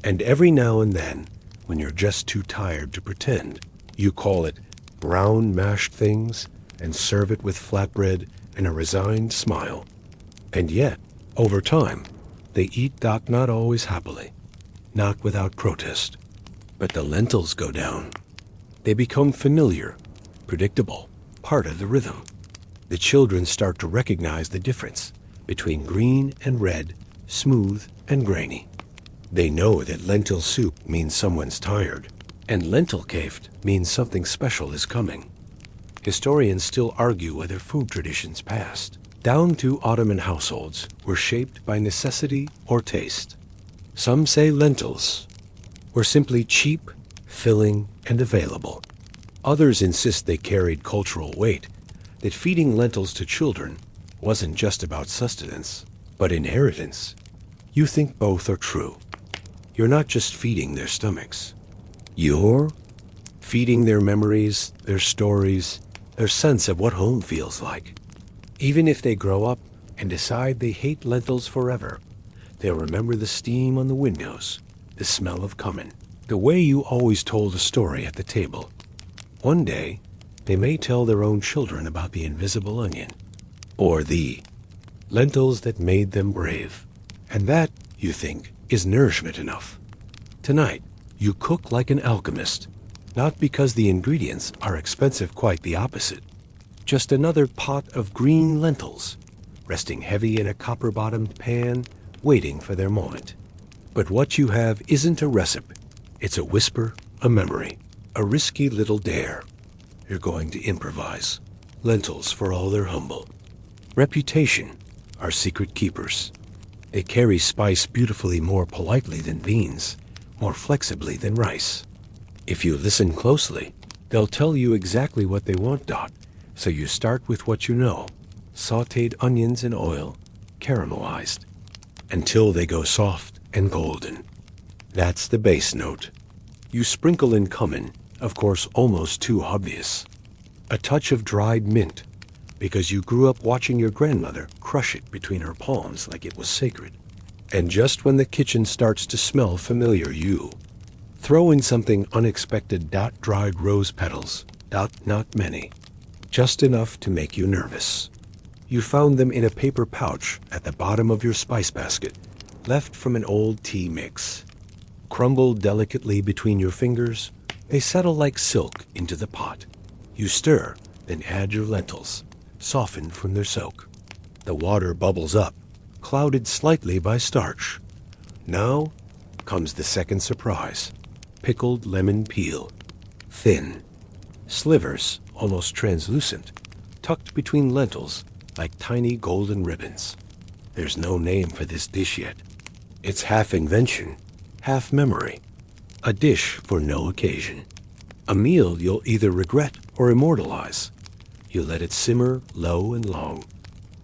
And every now and then, when you're just too tired to pretend, you call it brown mashed things and serve it with flatbread and a resigned smile. And yet, over time, they eat that not always happily, not without protest. But the lentils go down. They become familiar, predictable, part of the rhythm. The children start to recognize the difference between green and red, smooth and grainy. They know that lentil soup means someone's tired, and lentil kafed means something special is coming. Historians still argue whether food traditions past, down to Ottoman households, were shaped by necessity or taste. Some say lentils were simply cheap, filling, and available. Others insist they carried cultural weight, that feeding lentils to children wasn't just about sustenance, but inheritance. You think both are true. You're not just feeding their stomachs. You're feeding their memories, their stories, their sense of what home feels like. Even if they grow up and decide they hate lentils forever, they'll remember the steam on the windows, the smell of cumin, the way you always told a story at the table. One day, they may tell their own children about the invisible onion, or the lentils that made them brave. And that, you think, is nourishment enough. Tonight, you cook like an alchemist, not because the ingredients are expensive, quite the opposite. Just another pot of green lentils, resting heavy in a copper-bottomed pan, waiting for their moment. But what you have isn't a recipe. It's a whisper, a memory, a risky little dare. You're going to improvise. Lentils, for all they're humble. Reputation are secret keepers. They carry spice beautifully more politely than beans, more flexibly than rice. If you listen closely, they'll tell you exactly what they want, Dot. So you start with what you know. Sautéed onions in oil, caramelized, until they go soft and golden. That's the base note. You sprinkle in cumin, of course almost too obvious. A touch of dried mint, because you grew up watching your grandmother crush it between her palms like it was sacred. And just when the kitchen starts to smell familiar, you throw in something unexpected. Dried rose petals. Not many. Just enough to make you nervous. You found them in a paper pouch at the bottom of your spice basket, left from an old tea mix. Crumbled delicately between your fingers, they settle like silk into the pot. You stir, then add your lentils, softened from their soak. The water bubbles up, clouded slightly by starch. Now comes the second surprise. Pickled lemon peel. Thin. Slivers, almost translucent, tucked between lentils like tiny golden ribbons. There's no name for this dish yet. It's half invention, half memory. A dish for no occasion. A meal you'll either regret or immortalize. You let it simmer low and long.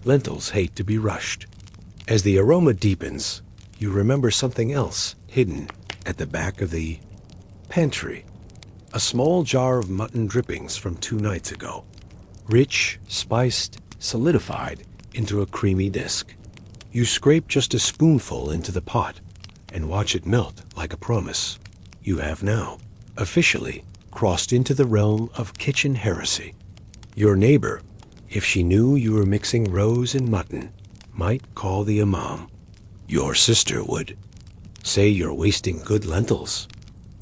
Lentils hate to be rushed. As the aroma deepens, you remember something else hidden at the back of the pantry. A small jar of mutton drippings from 2 nights ago. Rich, spiced, solidified into a creamy disc. You scrape just a spoonful into the pot and watch it melt like a promise. You have now, officially, crossed into the realm of kitchen heresy. Your neighbor, if she knew you were mixing rose and mutton, might call the imam. Your sister would. Say you're wasting good lentils.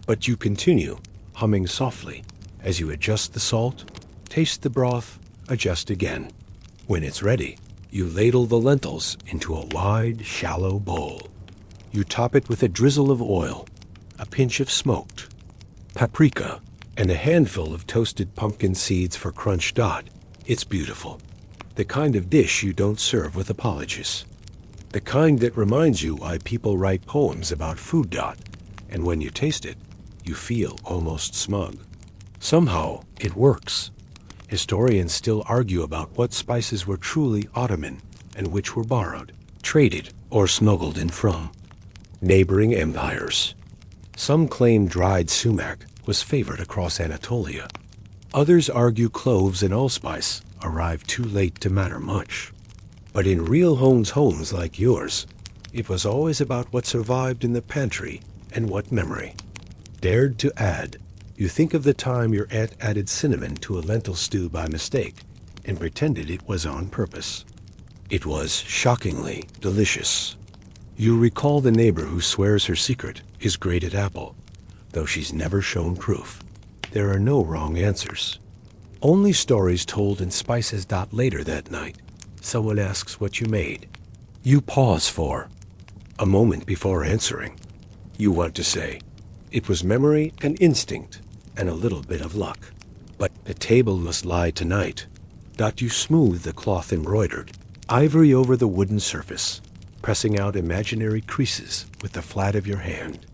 But you continue, humming softly, as you adjust the salt, taste the broth, adjust again. When it's ready, you ladle the lentils into a wide, shallow bowl. You top it with a drizzle of oil, a pinch of smoked paprika, and a handful of toasted pumpkin seeds for crunch. It's beautiful. The kind of dish you don't serve with apologies. The kind that reminds you why people write poems about food. And when you taste it, you feel almost smug. Somehow, it works. Historians still argue about what spices were truly Ottoman and which were borrowed, traded, or smuggled in from neighboring empires. Some claim dried sumac was favored across Anatolia. Others argue cloves and allspice arrived too late to matter much. But in real homes like yours, it was always about what survived in the pantry and what memory dared to add. You think of the time your aunt added cinnamon to a lentil stew by mistake and pretended it was on purpose. It was shockingly delicious. You recall the neighbor who swears her secret is grated apple, though she's never shown proof. There are no wrong answers. Only stories told in spices. Later that night, someone asks what you made. You pause for a moment before answering. You want to say, it was memory and instinct and a little bit of luck. But the table must lie tonight. You smooth the cloth embroidered ivory over the wooden surface, pressing out imaginary creases with the flat of your hand.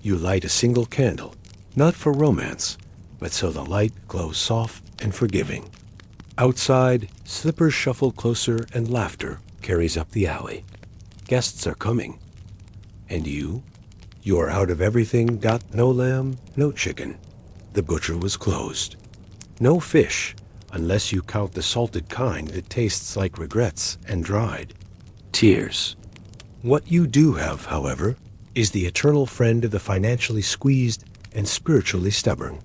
You light a single candle, not for romance, but so the light glows soft and forgiving. Outside, slippers shuffle closer and laughter carries up the alley. Guests are coming. And you? You are out of everything. No lamb, no chicken. The butcher was closed. No fish, unless you count the salted kind that tastes like regrets and dried tears. What you do have, however, is the eternal friend of the financially squeezed and spiritually stubborn.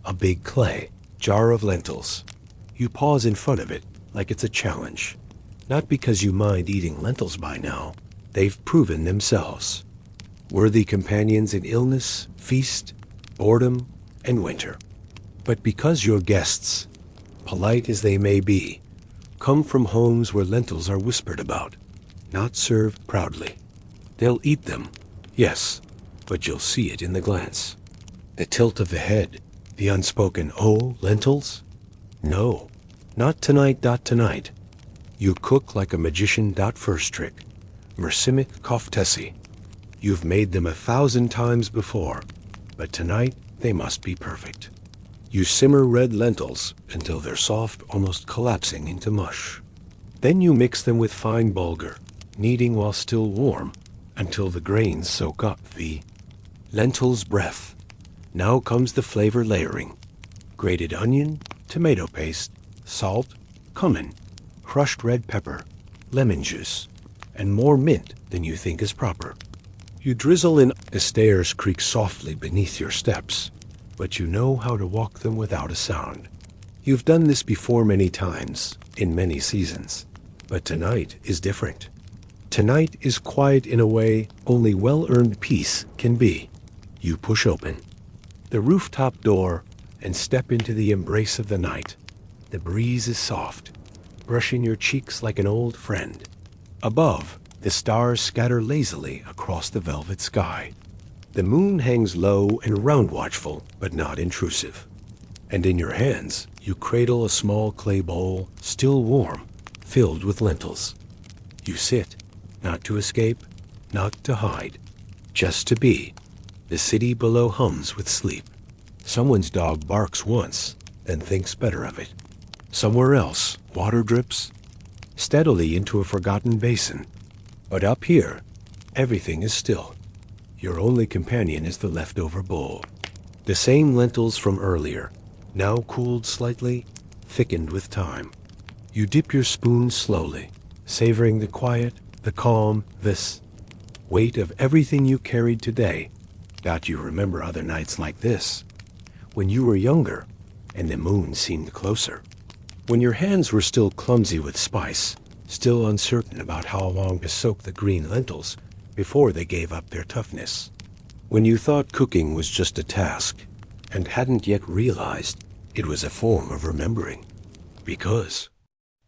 A big clay jar of lentils. You pause in front of it like it's a challenge. Not because you mind eating lentils by now. They've proven themselves worthy companions in illness, feast, boredom, and winter. But because your guests, polite as they may be, come from homes where lentils are whispered about, not served proudly. They'll eat them, yes, but you'll see it in the glance. The tilt of the head, the unspoken, "Oh, lentils?" No, not tonight. Tonight. You cook like a magician. First trick, Mersimic koftesi. You've made them 1,000 times before, but tonight they must be perfect. You simmer red lentils until they're soft, almost collapsing into mush. Then you mix them with fine bulgur, kneading while still warm, until the grains soak up the lentil's breath. Now comes the flavor layering. Grated onion, tomato paste, salt, cumin, crushed red pepper, lemon juice, and more mint than you think is proper. You drizzle in. The stairs creak softly beneath your steps, but you know how to walk them without a sound. You've done this before many times, in many seasons, but tonight is different. Tonight is quiet in a way only well-earned peace can be. You push open the rooftop door and step into the embrace of the night. The breeze is soft, brushing your cheeks like an old friend. Above, the stars scatter lazily across the velvet sky. The moon hangs low and round, watchful, but not intrusive. And in your hands, you cradle a small clay bowl, still warm, filled with lentils. You sit, not to escape, not to hide, just to be. The city below hums with sleep. Someone's dog barks once, then thinks better of it. Somewhere else, water drips steadily into a forgotten basin. But up here, everything is still. Your only companion is the leftover bowl. The same lentils from earlier, now cooled slightly, thickened with time. You dip your spoon slowly, savoring the quiet, the calm, this weight of everything you carried today. You remember other nights like this, when you were younger and the moon seemed closer. When your hands were still clumsy with spice, still uncertain about how long to soak the green lentils before they gave up their toughness. When you thought cooking was just a task and hadn't yet realized it was a form of remembering. Because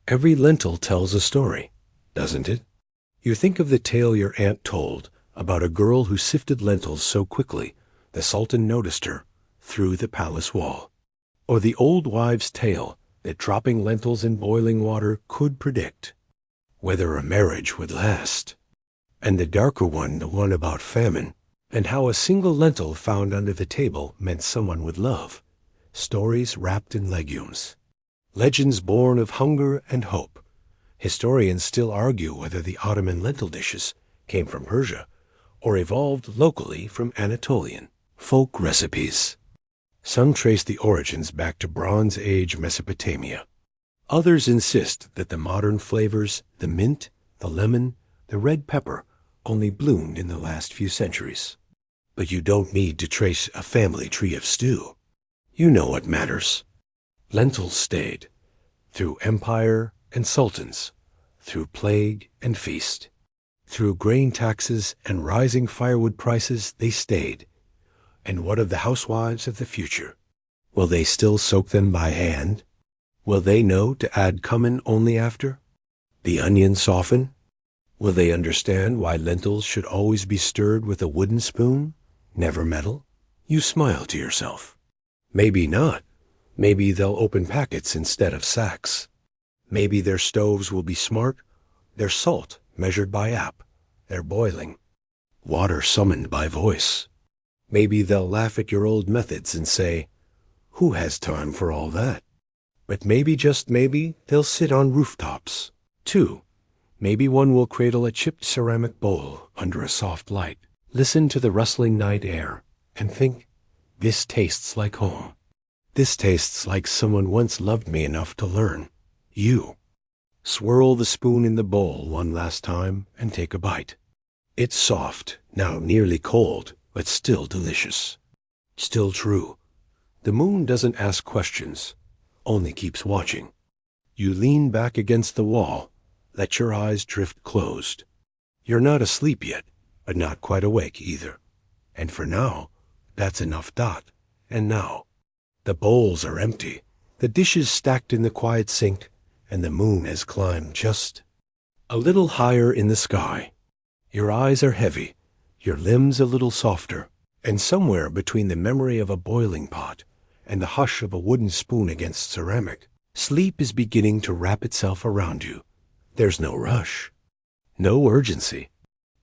every lentil tells a story, doesn't it? You think of the tale your aunt told about a girl who sifted lentils so quickly the Sultan noticed her through the palace wall. or the old wives' tale that dropping lentils in boiling water could predict whether a marriage would last, and the darker one, the one about famine, and how a single lentil found under the table meant someone would love, stories wrapped in legumes, legends born of hunger and hope. Historians still argue whether the Ottoman lentil dishes came from Persia or evolved locally from Anatolian folk recipes. Some trace the origins back to Bronze Age Mesopotamia. Others insist that the modern flavors, the mint, the lemon, the red pepper, only bloomed in the last few centuries. But you don't need to trace a family tree of stew. You know what matters. Lentils stayed, through empire and sultans, through plague and feast. Through grain taxes and rising firewood prices, they stayed. And what of the housewives of the future? Will they still soak them by hand? Will they know to add cumin only after? The onion soften? Will they understand why lentils should always be stirred with a wooden spoon, never metal? You smile to yourself. Maybe not. Maybe they'll open packets instead of sacks. Maybe their stoves will be smart, their salt measured by app, their boiling, water summoned by voice. Maybe they'll laugh at your old methods and say, "Who has time for all that?" But maybe, just maybe, they'll sit on rooftops, too. Maybe one will cradle a chipped ceramic bowl under a soft light, listen to the rustling night air, and think, "This tastes like home. This tastes like someone once loved me enough to learn. You." Swirl the spoon in the bowl one last time and take a bite. It's soft, now nearly cold, but still delicious. Still true. The moon doesn't ask questions, only keeps watching. You lean back against the wall, let your eyes drift closed. You're not asleep yet, but not quite awake either. And for now, that's enough. And now, the bowls are empty, the dishes stacked in the quiet sink, and the moon has climbed just a little higher in the sky. Your eyes are heavy, your limbs a little softer, and somewhere between the memory of a boiling pot and the hush of a wooden spoon against ceramic, sleep is beginning to wrap itself around you. There's no rush, no urgency,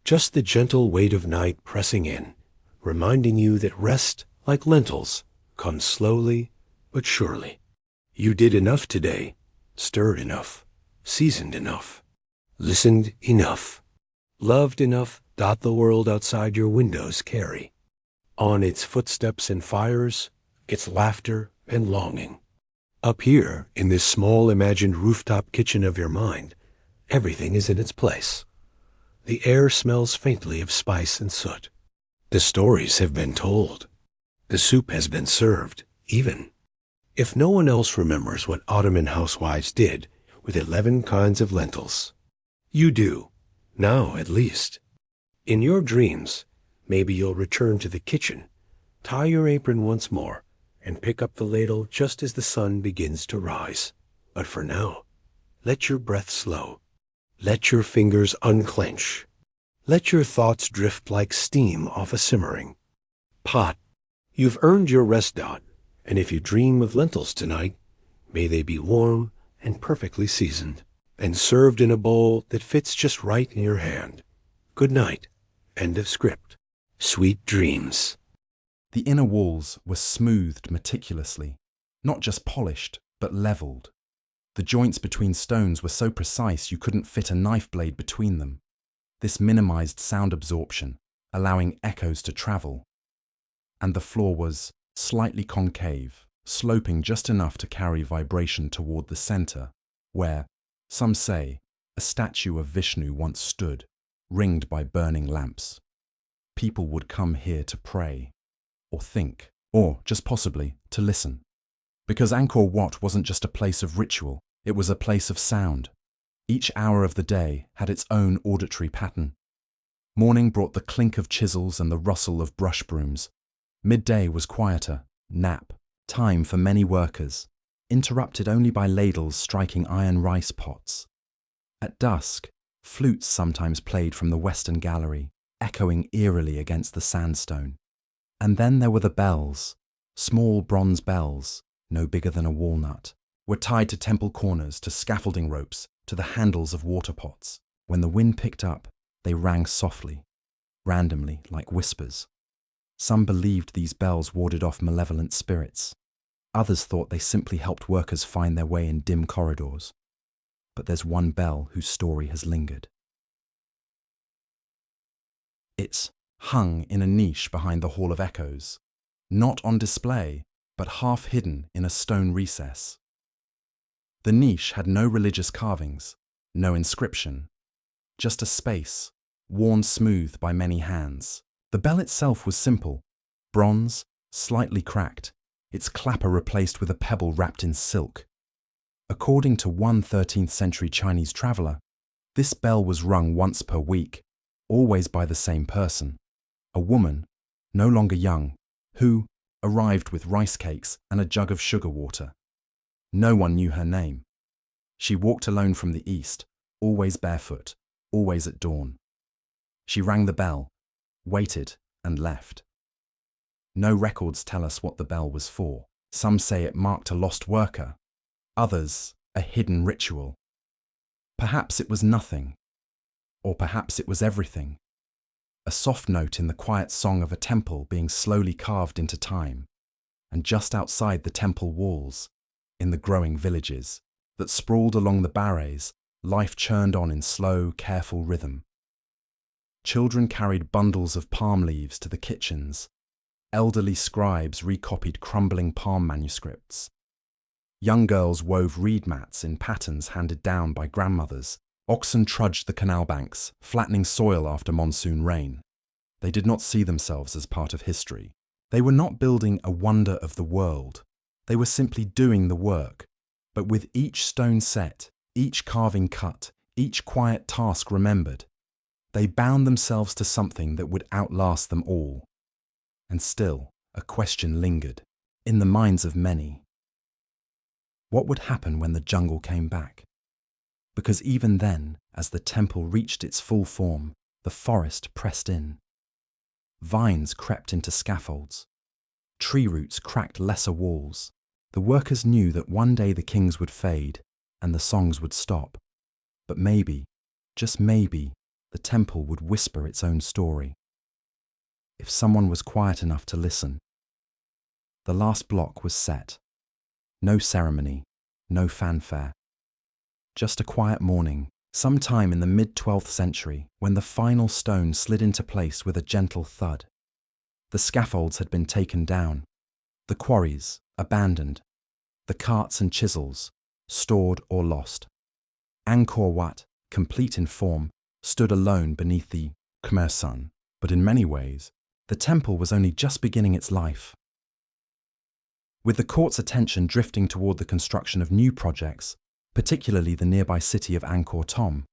just the gentle weight of night pressing in, reminding you that rest, like lentils, comes slowly but surely. You did enough today, stirred enough, seasoned enough, listened enough, loved enough. The world outside your windows carry on its footsteps and fires, its laughter and longing. Up here, in this small imagined rooftop kitchen of your mind, everything is in its place. The air smells faintly of spice and soot. The stories have been told. The soup has been served, even. If no one else remembers what Ottoman housewives did with 11 kinds of lentils, you do, now at least. In your dreams, maybe you'll return to the kitchen, tie your apron once more, and pick up the ladle just as the sun begins to rise. But for now, let your breath slow. Let your fingers unclench. Let your thoughts drift like steam off a simmering pot. You've earned your rest, and if you dream of lentils tonight, may they be warm and perfectly seasoned, and served in a bowl that fits just right in your hand. Good night. End of script. Sweet dreams. The inner walls were smoothed meticulously, not just polished, but leveled. The joints between stones were so precise you couldn't fit a knife blade between them. This minimized sound absorption, allowing echoes to travel. And the floor was slightly concave, sloping just enough to carry vibration toward the center, where, some say, a statue of Vishnu once stood, ringed by burning lamps. People would come here to pray, or think, or just possibly to listen. Because Angkor Wat wasn't just a place of ritual, it was a place of sound. Each hour of the day had its own auditory pattern. Morning brought the clink of chisels and the rustle of brush brooms. Midday was quieter, nap, time for many workers, interrupted only by ladles striking iron rice pots. At dusk, flutes sometimes played from the western gallery, echoing eerily against the sandstone. And then there were the bells, small bronze bells, no bigger than a walnut, were tied to temple corners, to scaffolding ropes, to the handles of water pots. When the wind picked up, they rang softly, randomly, like whispers. Some believed these bells warded off malevolent spirits. Others thought they simply helped workers find their way in dim corridors. But there's one bell whose story has lingered. It's hung in a niche behind the Hall of Echoes, not on display, but half hidden in a stone recess. The niche had no religious carvings, no inscription, just a space, worn smooth by many hands. The bell itself was simple, bronze, slightly cracked, its clapper replaced with a pebble wrapped in silk. According to one 13th century Chinese traveller, this bell was rung once per week, always by the same person, a woman, no longer young, who arrived with rice cakes and a jug of sugar water. No one knew her name. She walked alone from the east, always barefoot, always at dawn. She rang the bell, waited, and left. No records tell us what the bell was for. Some say it marked a lost worker, others a hidden ritual. Perhaps it was nothing, or perhaps it was everything. A soft note in the quiet song of a temple being slowly carved into time, and just outside the temple walls, in the growing villages that sprawled along the barres, life churned on in slow, careful rhythm. Children carried bundles of palm leaves to the kitchens. Elderly scribes recopied crumbling palm manuscripts. Young girls wove reed mats in patterns handed down by grandmothers. Oxen trudged the canal banks, flattening soil after monsoon rain. They did not see themselves as part of history. They were not building a wonder of the world. They were simply doing the work. But with each stone set, each carving cut, each quiet task remembered, they bound themselves to something that would outlast them all. And still, a question lingered, in the minds of many. What would happen when the jungle came back? Because even then, as the temple reached its full form, the forest pressed in. Vines crept into scaffolds. Tree roots cracked lesser walls. The workers knew that one day the kings would fade and the songs would stop. But maybe, just maybe, the temple would whisper its own story. If someone was quiet enough to listen. The last block was set. No ceremony, no fanfare. Just a quiet morning, sometime in the mid-12th century, when the final stone slid into place with a gentle thud. The scaffolds had been taken down, the quarries abandoned, the carts and chisels stored or lost. Angkor Wat, complete in form, stood alone beneath the Khmer sun, but in many ways, the temple was only just beginning its life. With the court's attention drifting toward the construction of new projects, particularly the nearby city of Angkor Thom,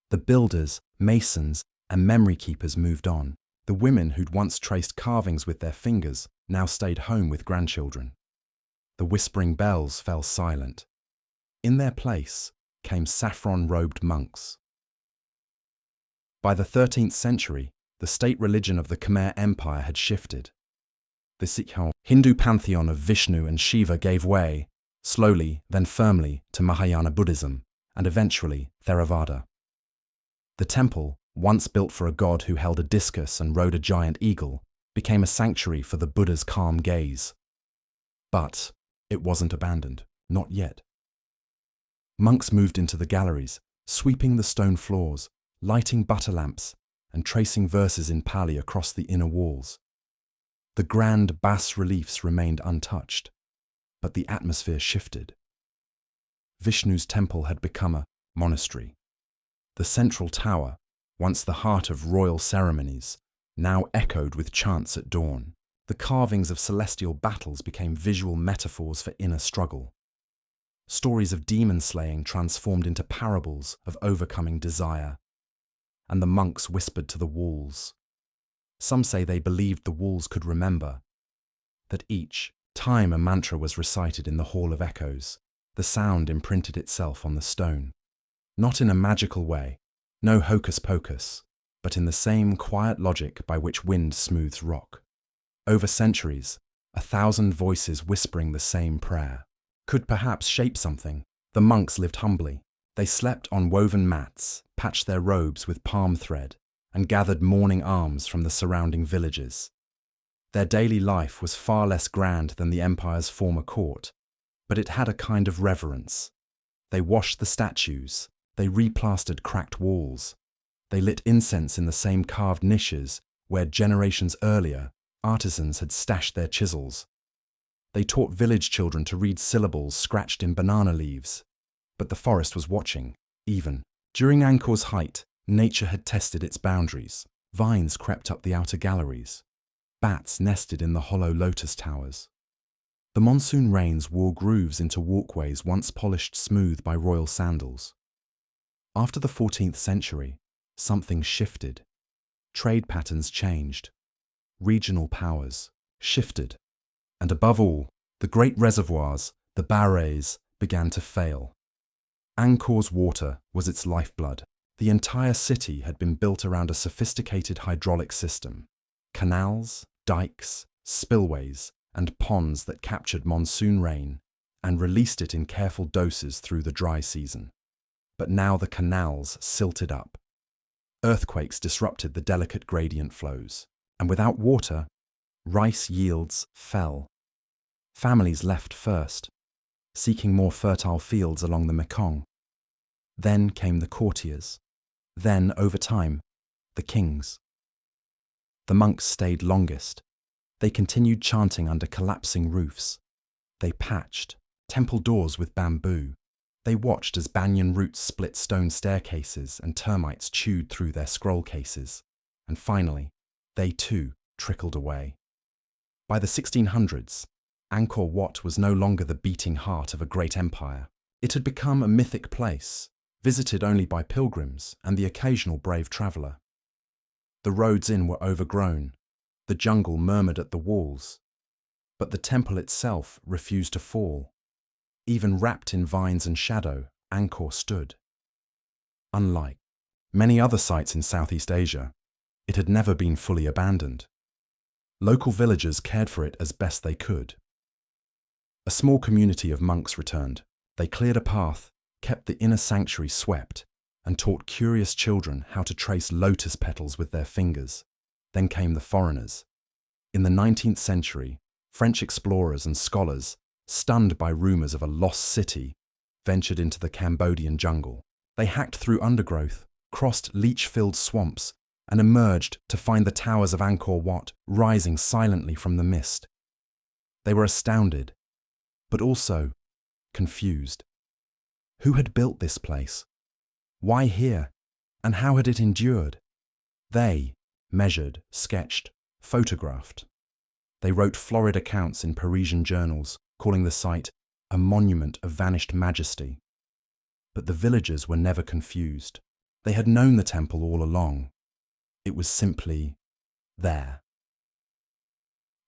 the builders, masons, and memory keepers moved on. The women who'd once traced carvings with their fingers now stayed home with grandchildren. The whispering bells fell silent. In their place came saffron-robed monks. By the 13th century, the state religion of the Khmer Empire had shifted. The Sikh Hindu pantheon of Vishnu and Shiva gave way, slowly, then firmly, to Mahayana Buddhism, and eventually Theravada. The temple, once built for a god who held a discus and rode a giant eagle, became a sanctuary for the Buddha's calm gaze. But it wasn't abandoned, not yet. Monks moved into the galleries, sweeping the stone floors, lighting butter lamps, and tracing verses in Pali across the inner walls. The grand bas-reliefs remained untouched, but the atmosphere shifted. Vishnu's temple had become a monastery. The central tower, once the heart of royal ceremonies, now echoed with chants at dawn. The carvings of celestial battles became visual metaphors for inner struggle. Stories of demon slaying transformed into parables of overcoming desire. And the monks whispered to the walls. Some say they believed the walls could remember, that each time a mantra was recited in the Hall of Echoes, the sound imprinted itself on the stone. Not in a magical way, no hocus-pocus, but in the same quiet logic by which wind smooths rock. Over centuries, 1,000 voices whispering the same prayer, could perhaps shape something. The monks lived humbly. They slept on woven mats, patched their robes with palm thread, and gathered mourning alms from the surrounding villages. Their daily life was far less grand than the empire's former court, but it had a kind of reverence. They washed the statues, they replastered cracked walls, they lit incense in the same carved niches where generations earlier artisans had stashed their chisels. They taught village children to read syllables scratched in banana leaves. But the forest was watching, even. During Angkor's height, nature had tested its boundaries. Vines crept up the outer galleries. Bats nested in the hollow lotus towers. The monsoon rains wore grooves into walkways once polished smooth by royal sandals. After the 14th century, something shifted. Trade patterns changed. Regional powers shifted. And above all, the great reservoirs, the barrages, began to fail. Angkor's water was its lifeblood. The entire city had been built around a sophisticated hydraulic system. Canals, dikes, spillways, and ponds that captured monsoon rain and released it in careful doses through the dry season. But now the canals silted up. Earthquakes disrupted the delicate gradient flows, and without water, rice yields fell. Families left first, seeking more fertile fields along the Mekong. Then came the courtiers. Then, over time, the kings. The monks stayed longest. They continued chanting under collapsing roofs. They patched temple doors with bamboo. They watched as banyan roots split stone staircases and termites chewed through their scroll cases. And finally, they too trickled away. By the 1600s, Angkor Wat was no longer the beating heart of a great empire. It had become a mythic place, visited only by pilgrims and the occasional brave traveller. The roads in were overgrown, the jungle murmured at the walls, but the temple itself refused to fall. Even wrapped in vines and shadow, Angkor stood. Unlike many other sites in Southeast Asia, it had never been fully abandoned. Local villagers cared for it as best they could. A small community of monks returned. They cleared a path, kept the inner sanctuary swept, and taught curious children how to trace lotus petals with their fingers. Then came the foreigners. In the 19th century, French explorers and scholars, stunned by rumours of a lost city, ventured into the Cambodian jungle. They hacked through undergrowth, crossed leech-filled swamps, and emerged to find the towers of Angkor Wat rising silently from the mist. They were astounded, but also confused. Who had built this place? Why here? And how had it endured? They measured, sketched, photographed. They wrote florid accounts in Parisian journals, calling the site a monument of vanished majesty. But the villagers were never confused. They had known the temple all along. It was simply there.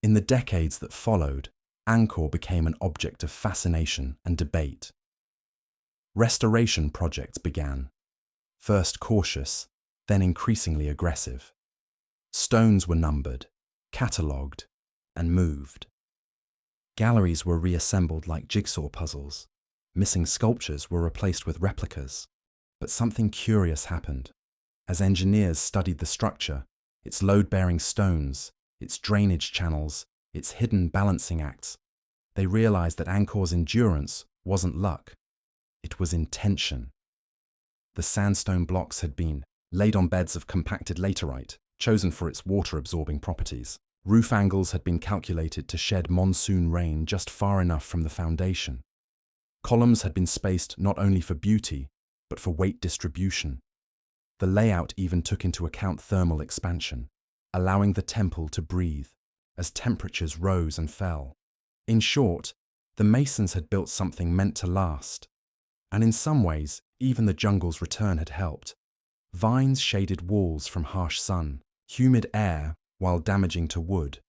In the decades that followed, Angkor became an object of fascination and debate. Restoration projects began, first cautious, then increasingly aggressive. Stones were numbered, catalogued, and moved. Galleries were reassembled like jigsaw puzzles. Missing sculptures were replaced with replicas. But something curious happened. As engineers studied the structure, its load-bearing stones, its drainage channels, its hidden balancing acts, they realized that Angkor's endurance wasn't luck. It was intention. The sandstone blocks had been laid on beds of compacted laterite, chosen for its water-absorbing properties. Roof angles had been calculated to shed monsoon rain just far enough from the foundation. Columns had been spaced not only for beauty, but for weight distribution. The layout even took into account thermal expansion, allowing the temple to breathe as temperatures rose and fell. In short, the masons had built something meant to last. And in some ways, even the jungle's return had helped. Vines shaded walls from harsh sun. Humid air, while damaging to wood,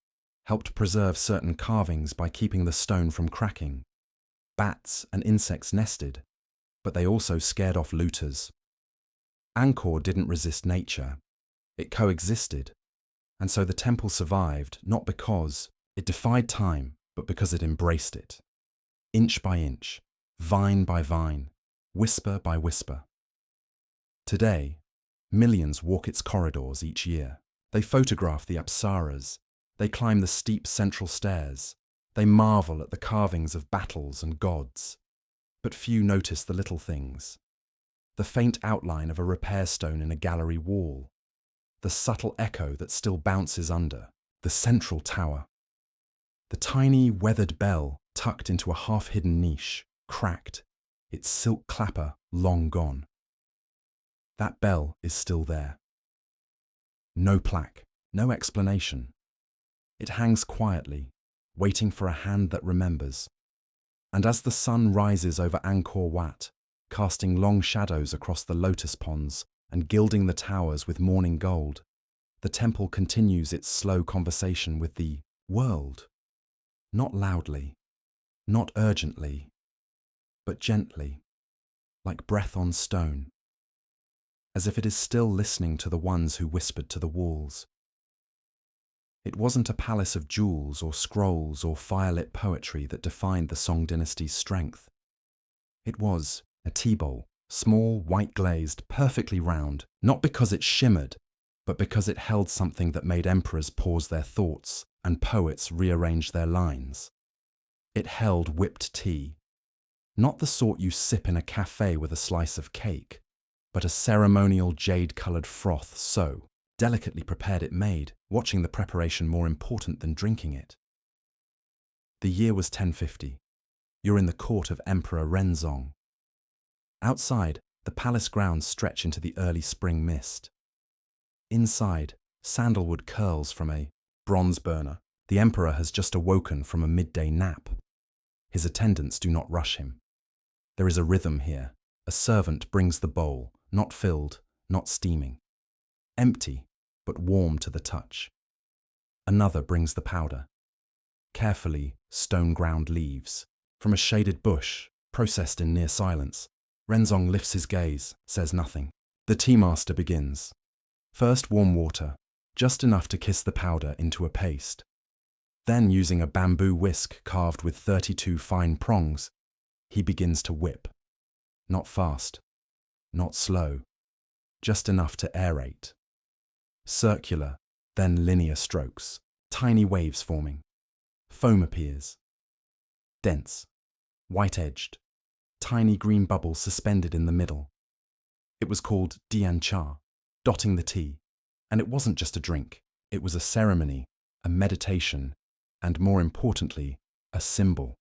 helped preserve certain carvings by keeping the stone from cracking. Bats and insects nested, but they also scared off looters. Angkor didn't resist nature. It coexisted, and so the temple survived not because It defied time, but because it embraced it. Inch by inch, vine by vine, whisper by whisper. Today, millions walk its corridors each year. They photograph the apsaras. They climb the steep central stairs. They marvel at the carvings of battles and gods. But few notice the little things. The faint outline of a repair stone in a gallery wall. The subtle echo that still bounces under. The central tower. The tiny, weathered bell tucked into a half-hidden niche, cracked, its silk clapper long gone. That bell is still there. No plaque, no explanation. It hangs quietly, waiting for a hand that remembers. And as the sun rises over Angkor Wat, casting long shadows across the lotus ponds and gilding the towers with morning gold, the temple continues its slow conversation with the world. Not loudly, not urgently, but gently, like breath on stone, as if it is still listening to the ones who whispered to the walls. It wasn't a palace of jewels or scrolls or firelit poetry that defined the Song dynasty's strength. It was a tea bowl, small, white-glazed, perfectly round, not because it shimmered, but because it held something that made emperors pause their thoughts and poets rearrange their lines. It held whipped tea, not the sort you sip in a cafe with a slice of cake, but a ceremonial jade-coloured froth so delicately prepared it made watching the preparation more important than drinking it. The year was 1050. You're in the court of Emperor Renzong. Outside, the palace grounds stretch into the early spring mist. Inside, sandalwood curls from a bronze burner. The emperor has just awoken from a midday nap. His attendants do not rush him. There is a rhythm here. A servant brings the bowl, not filled, not steaming. Empty, but warm to the touch. Another brings the powder. Carefully, stone-ground leaves. From a shaded bush, processed in near silence, Renzong lifts his gaze, says nothing. The tea master begins. First warm water, just enough to kiss the powder into a paste. Then, using a bamboo whisk carved with 32 fine prongs, he begins to whip. Not fast, not slow, just enough to aerate. Circular, then linear strokes, tiny waves forming. Foam appears. Dense, white-edged, tiny green bubbles suspended in the middle. It was called dian cha, dotting the tea, and it wasn't just a drink. It was a ceremony, a meditation, and more importantly, a symbol.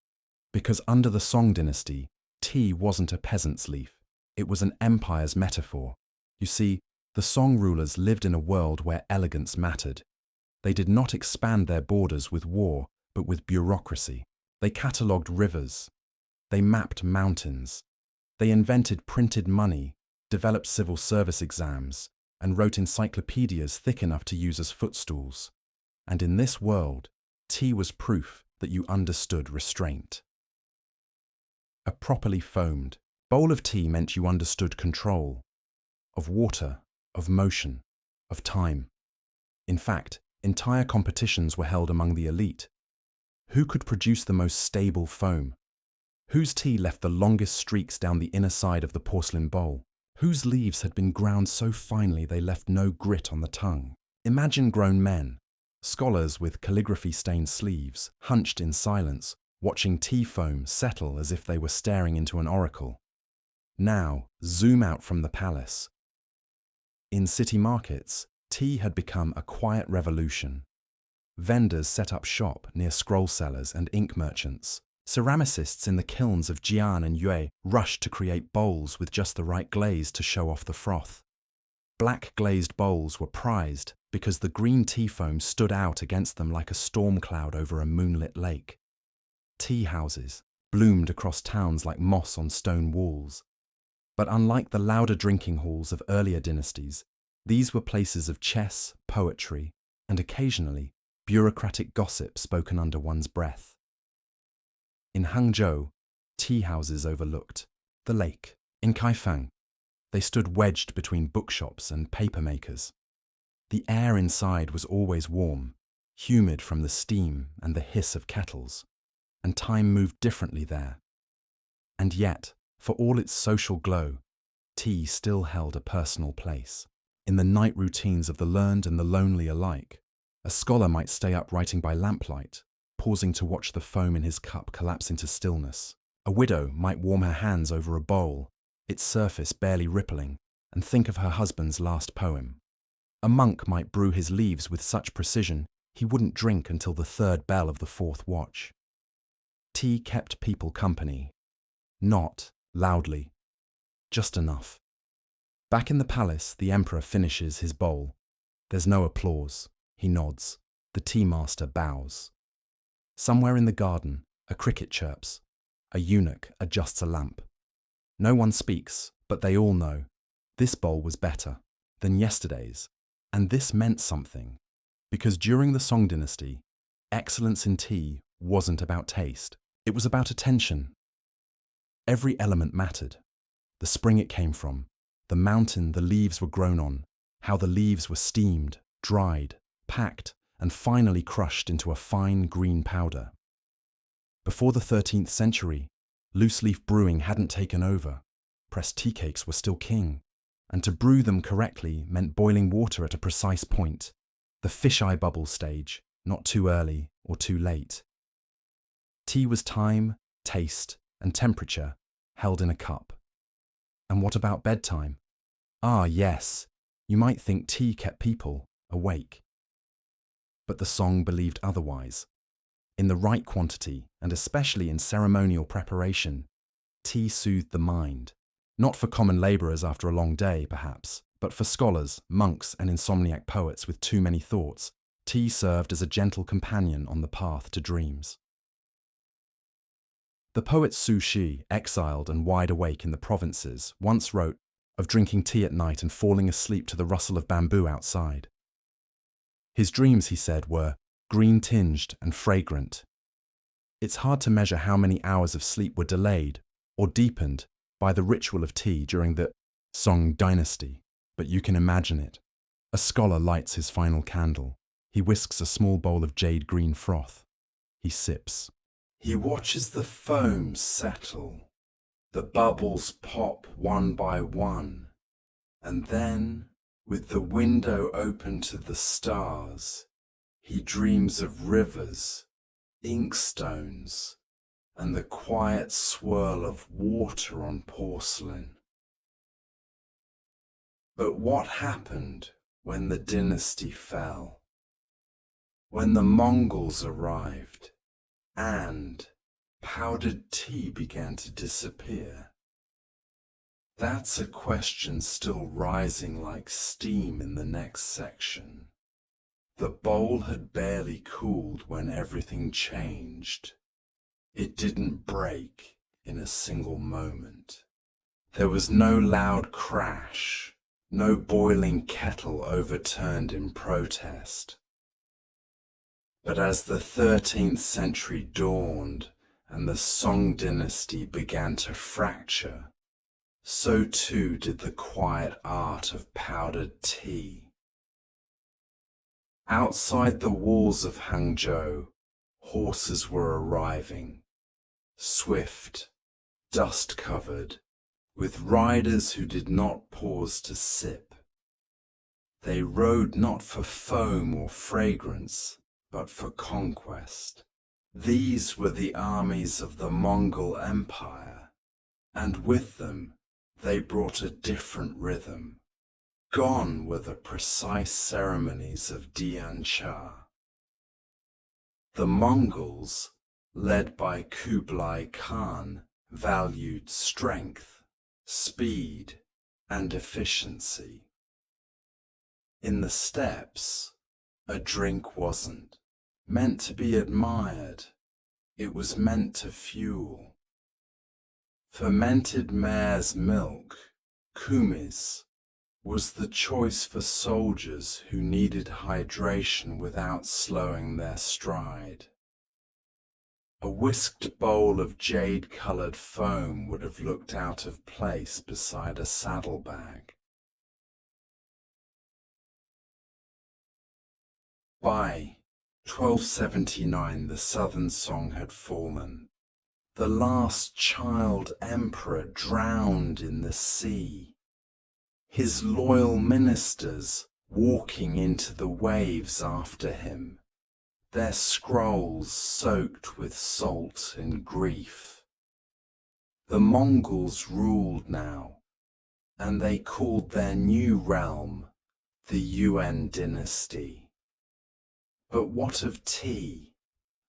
Because under the Song dynasty, tea wasn't a peasant's leaf. It was an empire's metaphor. You see, the Song rulers lived in a world where elegance mattered. They did not expand their borders with war, but with bureaucracy. They catalogued rivers. They mapped mountains. They invented printed money, developed civil service exams, and wrote encyclopedias thick enough to use as footstools. And in this world, tea was proof that you understood restraint. A properly foamed bowl of tea meant you understood control, of water, of motion, of time. In fact, entire competitions were held among the elite. Who could produce the most stable foam? Whose tea left the longest streaks down the inner side of the porcelain bowl? Whose leaves had been ground so finely they left no grit on the tongue? Imagine grown men, scholars with calligraphy-stained sleeves, hunched in silence, watching tea foam settle as if they were staring into an oracle. Now, zoom out from the palace. In city markets, tea had become a quiet revolution. Vendors set up shop near scroll sellers and ink merchants. Ceramicists in the kilns of Jian and Yue rushed to create bowls with just the right glaze to show off the froth. Black glazed bowls were prized because the green tea foam stood out against them like a storm cloud over a moonlit lake. Tea houses bloomed across towns like moss on stone walls. But unlike the louder drinking halls of earlier dynasties, these were places of chess, poetry, and occasionally bureaucratic gossip spoken under one's breath. In Hangzhou, tea houses overlooked the lake. In Kaifeng, they stood wedged between bookshops and paper makers. The air inside was always warm, humid from the steam and the hiss of kettles, and time moved differently there. And yet, for all its social glow, tea still held a personal place. In the night routines of the learned and the lonely alike, a scholar might stay up writing by lamplight, pausing to watch the foam in his cup collapse into stillness. A widow might warm her hands over a bowl, its surface barely rippling, and think of her husband's last poem. A monk might brew his leaves with such precision he wouldn't drink until the third bell of the fourth watch. Tea kept people company. Not loudly, just enough. Back in the palace, the emperor finishes his bowl. There's no applause. He nods. The tea master bows. Somewhere in the garden, a cricket chirps. A eunuch adjusts a lamp. No one speaks, but they all know. This bowl was better than yesterday's, and this meant something. Because during the Song dynasty, excellence in tea wasn't about taste. It was about attention. Every element mattered. The spring it came from, the mountain the leaves were grown on, how the leaves were steamed, dried, packed, and finally crushed into a fine green powder. Before the 13th century, loose-leaf brewing hadn't taken over. Pressed tea cakes were still king, and to brew them correctly meant boiling water at a precise point, the fisheye bubble stage, not too early or too late. Tea was time, taste, and temperature held in a cup. And what about bedtime? Ah, yes, you might think tea kept people awake. But the Song believed otherwise. In the right quantity, and especially in ceremonial preparation, tea soothed the mind. Not for common labourers after a long day, perhaps, but for scholars, monks, and insomniac poets with too many thoughts, tea served as a gentle companion on the path to dreams. The poet Su Shi, exiled and wide awake in the provinces, once wrote of drinking tea at night and falling asleep to the rustle of bamboo outside. His dreams, he said, were green-tinged and fragrant. It's hard to measure how many hours of sleep were delayed or deepened by the ritual of tea during the Song dynasty, but you can imagine it. A scholar lights his final candle. He whisks a small bowl of jade-green froth. He sips. He watches the foam settle, the bubbles pop one by one, and then, with the window open to the stars, he dreams of rivers, inkstones, and the quiet swirl of water on porcelain. But what happened when the dynasty fell? When the Mongols arrived and powdered tea began to disappear? That's a question still rising like steam in the next section. The bowl had barely cooled when everything changed. It didn't break in a single moment. There was no loud crash, no boiling kettle overturned in protest. But as the 13th century dawned and the Song dynasty began to fracture, so too did the quiet art of powdered tea. Outside the walls of Hangzhou, horses were arriving, swift, dust-covered, with riders who did not pause to sip. They rode not for foam or fragrance, but for conquest. These were the armies of the Mongol Empire, and with them they brought a different rhythm. Gone were the precise ceremonies of Diancha. The Mongols, led by Kublai Khan, valued strength, speed, and efficiency. In the steppes, a drink wasn't meant to be admired, it was meant to fuel. Fermented mare's milk, kumis, was the choice for soldiers who needed hydration without slowing their stride. A whisked bowl of jade-coloured foam would have looked out of place beside a saddlebag. By 1279, the Southern Song had fallen. The last child emperor drowned in the sea. His loyal ministers walking into the waves after him, their scrolls soaked with salt and grief. The Mongols ruled now, and they called their new realm the Yuan dynasty. But what of tea?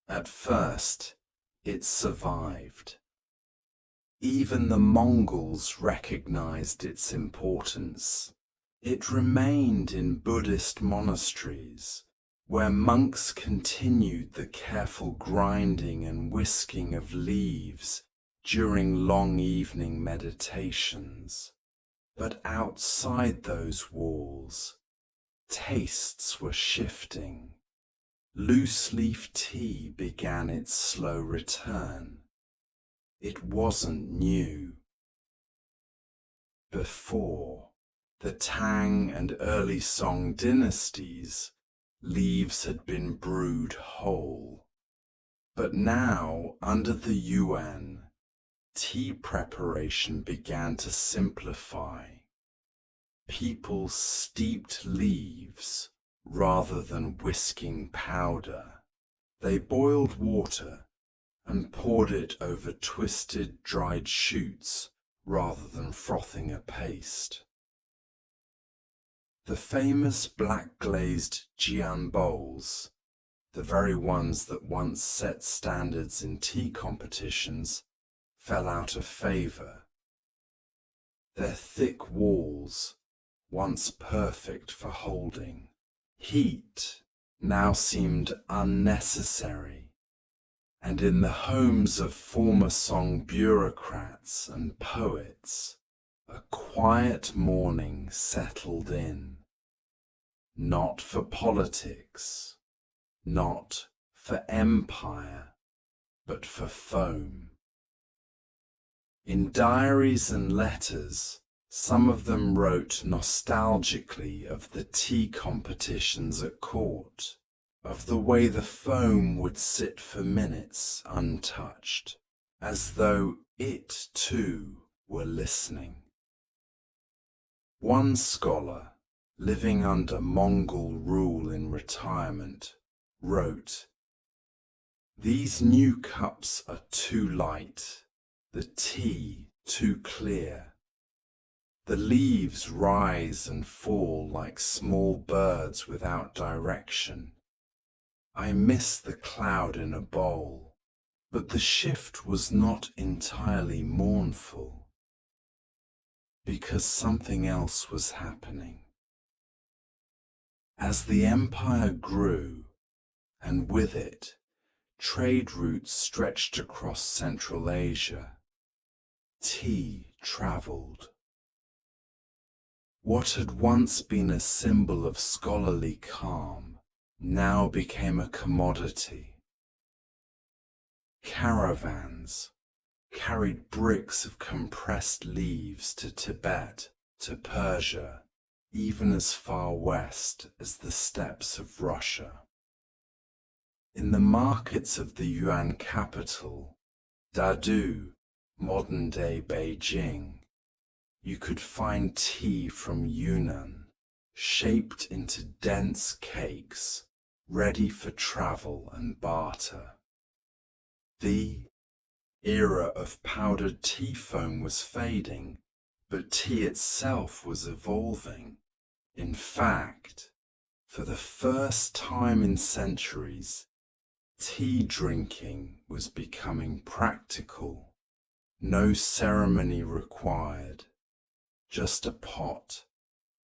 At first, it survived. Even the Mongols recognized its importance. It remained in Buddhist monasteries, where monks continued the careful grinding and whisking of leaves during long evening meditations. But outside those walls, tastes were shifting. Loose-leaf tea began its slow return. It wasn't new. Before the Tang and early Song dynasties, leaves had been brewed whole. But now, under the Yuan, tea preparation began to simplify. People steeped leaves rather than whisking powder. They boiled water and poured it over twisted, dried shoots rather than frothing a paste. The famous black-glazed Jian bowls, the very ones that once set standards in tea competitions, fell out of favor. Their thick walls, once perfect for holding heat, now seemed unnecessary, and in the homes of former Song bureaucrats and poets, a quiet mourning settled in. Not for politics, not for empire, but for foam. In diaries and letters, some of them wrote nostalgically of the tea competitions at court, of the way the foam would sit for minutes untouched, as though it too were listening. One scholar, living under Mongol rule in retirement, wrote, "These new cups are too light, the tea too clear. The leaves rise and fall like small birds without direction. I miss the cloud in a bowl, but the shift was not entirely mournful, because something else was happening." As the empire grew, and with it, trade routes stretched across Central Asia, tea traveled. What had once been a symbol of scholarly calm now became a commodity. Caravans carried bricks of compressed leaves to Tibet, to Persia, even as far west as the steppes of Russia. In the markets of the Yuan capital, Dadu, modern-day Beijing, you could find tea from Yunnan, shaped into dense cakes, ready for travel and barter. The era of powdered tea foam was fading, but tea itself was evolving. In fact, for the first time in centuries, tea drinking was becoming practical. No ceremony required. Just a pot,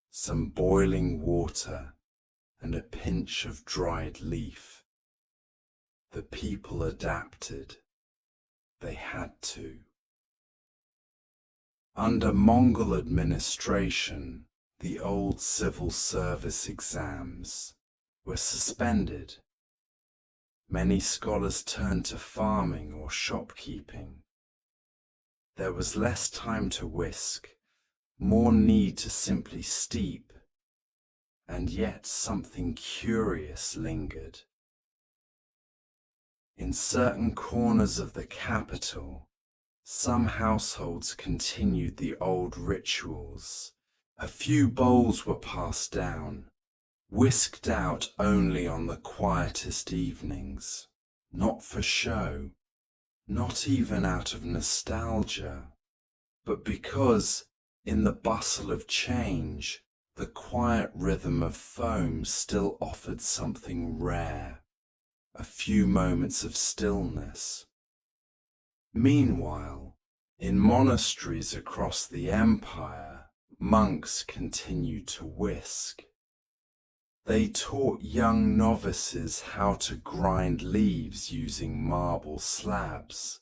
some boiling water, and a pinch of dried leaf. The people adapted. They had to. Under Mongol administration, the old civil service exams were suspended. Many scholars turned to farming or shopkeeping. There was less time to whisk, more need to simply steep, and yet something curious lingered. In certain corners of the capital, some households continued the old rituals. A few bowls were passed down, whisked out only on the quietest evenings, not for show, not even out of nostalgia, but because, in the bustle of change, the quiet rhythm of foam still offered something rare, a few moments of stillness. Meanwhile, in monasteries across the empire, monks continued to whisk. They taught young novices how to grind leaves using marble slabs,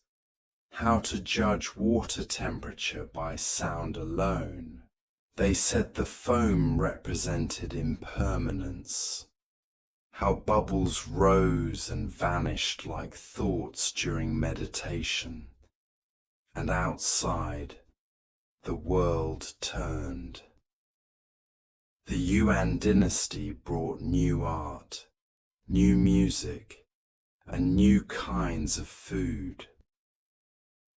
how to judge water temperature by sound alone. They said the foam represented impermanence, how bubbles rose and vanished like thoughts during meditation, and outside, the world turned. The Yuan dynasty brought new art, new music, and new kinds of food.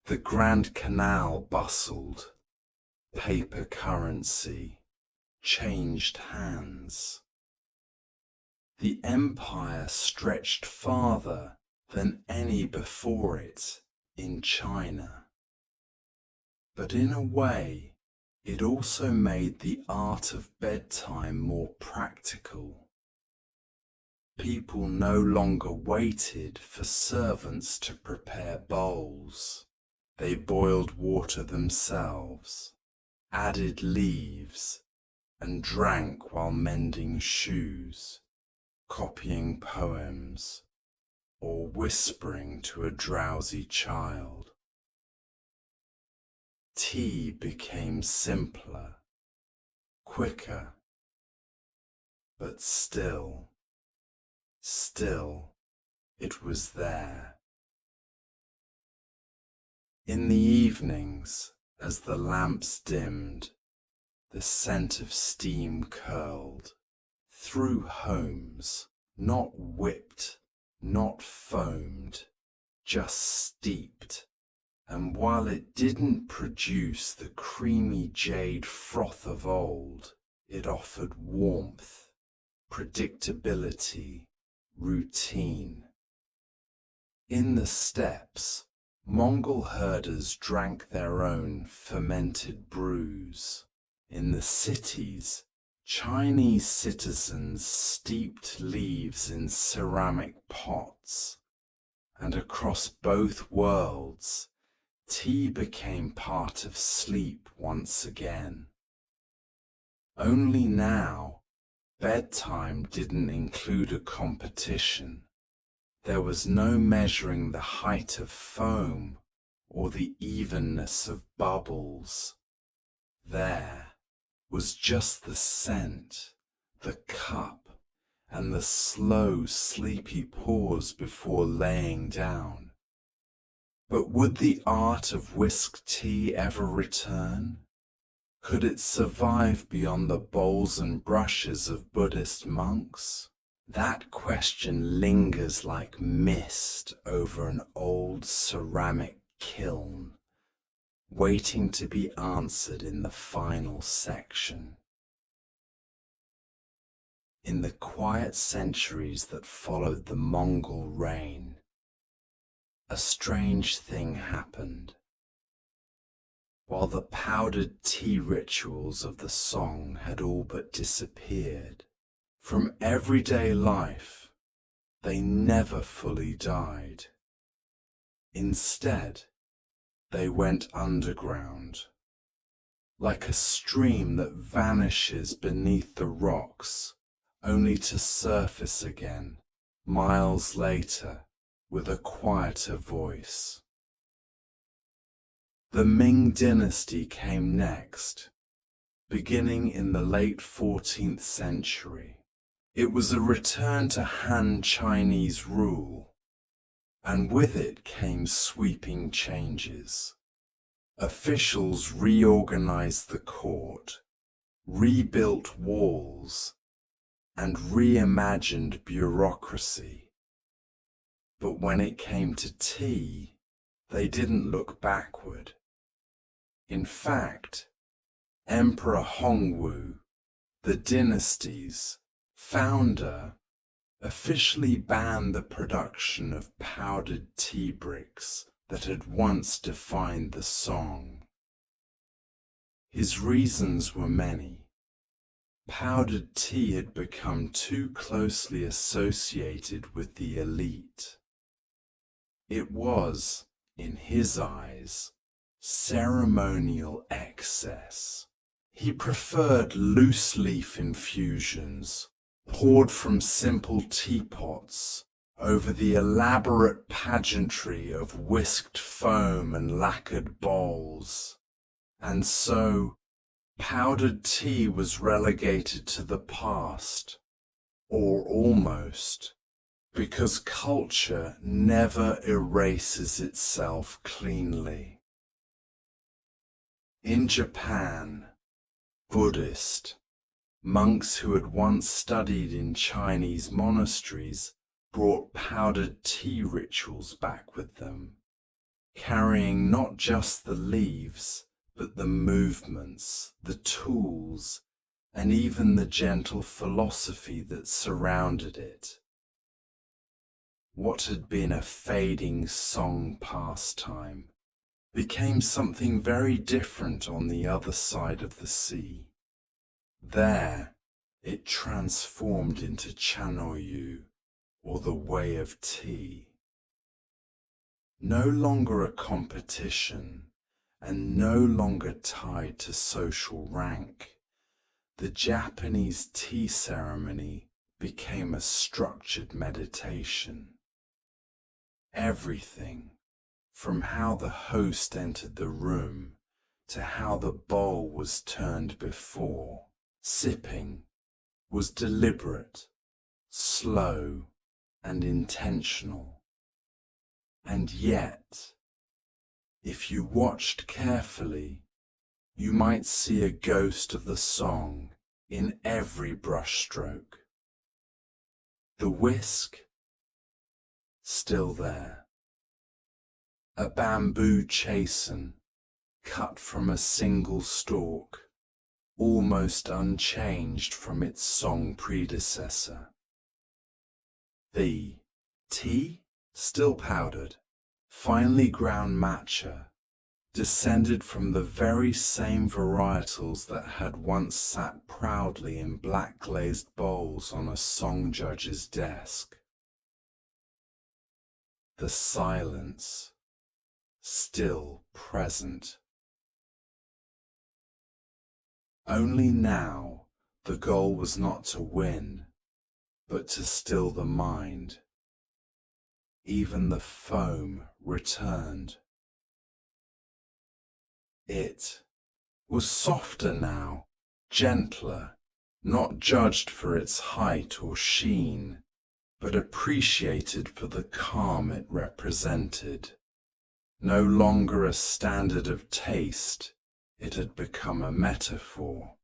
The Grand Canal bustled, paper currency changed hands. The empire stretched farther than any before it in China. But in a way, it also made the art of bedtime more practical. People no longer waited for servants to prepare bowls. They boiled water themselves, added leaves, and drank while mending shoes, copying poems, or whispering to a drowsy child. Tea became simpler, quicker, but still, it was there. In the evenings, as the lamps dimmed, the scent of steam curled through homes, not whipped, not foamed, just steeped. And while it didn't produce the creamy jade froth of old, it offered warmth, predictability, routine. In the steppes, Mongol herders drank their own fermented brews. In the cities, Chinese citizens steeped leaves in ceramic pots. And across both worlds, tea became part of sleep once again. Only now, bedtime didn't include a competition. There was no measuring the height of foam or the evenness of bubbles. There was just the scent, the cup, and the slow, sleepy pause before laying down. But would the art of whisked tea ever return? Could it survive beyond the bowls and brushes of Buddhist monks? That question lingers like mist over an old ceramic kiln, waiting to be answered in the final section. In the quiet centuries that followed the Mongol reign, a strange thing happened. While the powdered tea rituals of the Song had all but disappeared from everyday life, they never fully died. Instead, they went underground, like a stream that vanishes beneath the rocks, only to surface again, miles later, with a quieter voice. The Ming dynasty came next, beginning in the late 14th century. It was a return to Han Chinese rule, and with it came sweeping changes. Officials reorganized the court, rebuilt walls, and reimagined bureaucracy. But when it came to tea, they didn't look backward. In fact, Emperor Hongwu, the dynasty's founder, officially banned the production of powdered tea bricks that had once defined the song. His reasons were many. Powdered tea had become too closely associated with the elite. It was, in his eyes, ceremonial excess. He preferred loose-leaf infusions, poured from simple teapots, over the elaborate pageantry of whisked foam and lacquered bowls. And so, powdered tea was relegated to the past, or almost, because culture never erases itself cleanly. In Japan, Buddhist monks who had once studied in Chinese monasteries brought powdered tea rituals back with them, carrying not just the leaves, but the movements, the tools, and even the gentle philosophy that surrounded it. What had been a fading song pastime became something very different on the other side of the sea. There, it transformed into Chanoyu, or the way of tea. No longer a competition, and no longer tied to social rank, the Japanese tea ceremony became a structured meditation. Everything, from how the host entered the room to how the bowl was turned before sipping, was deliberate, slow, and intentional. And yet, if you watched carefully, you might see a ghost of the song in every brushstroke. The whisk, still there. A bamboo chasen, cut from a single stalk, almost unchanged from its song predecessor. The tea, still powdered, finely ground matcha, descended from the very same varietals that had once sat proudly in black glazed bowls on a song judge's desk. The silence, still present. Only now the goal was not to win, but to still the mind. Even the foam returned. It was softer now, gentler, not judged for its height or sheen, but appreciated for the calm it represented. No longer a standard of taste, it had become a metaphor.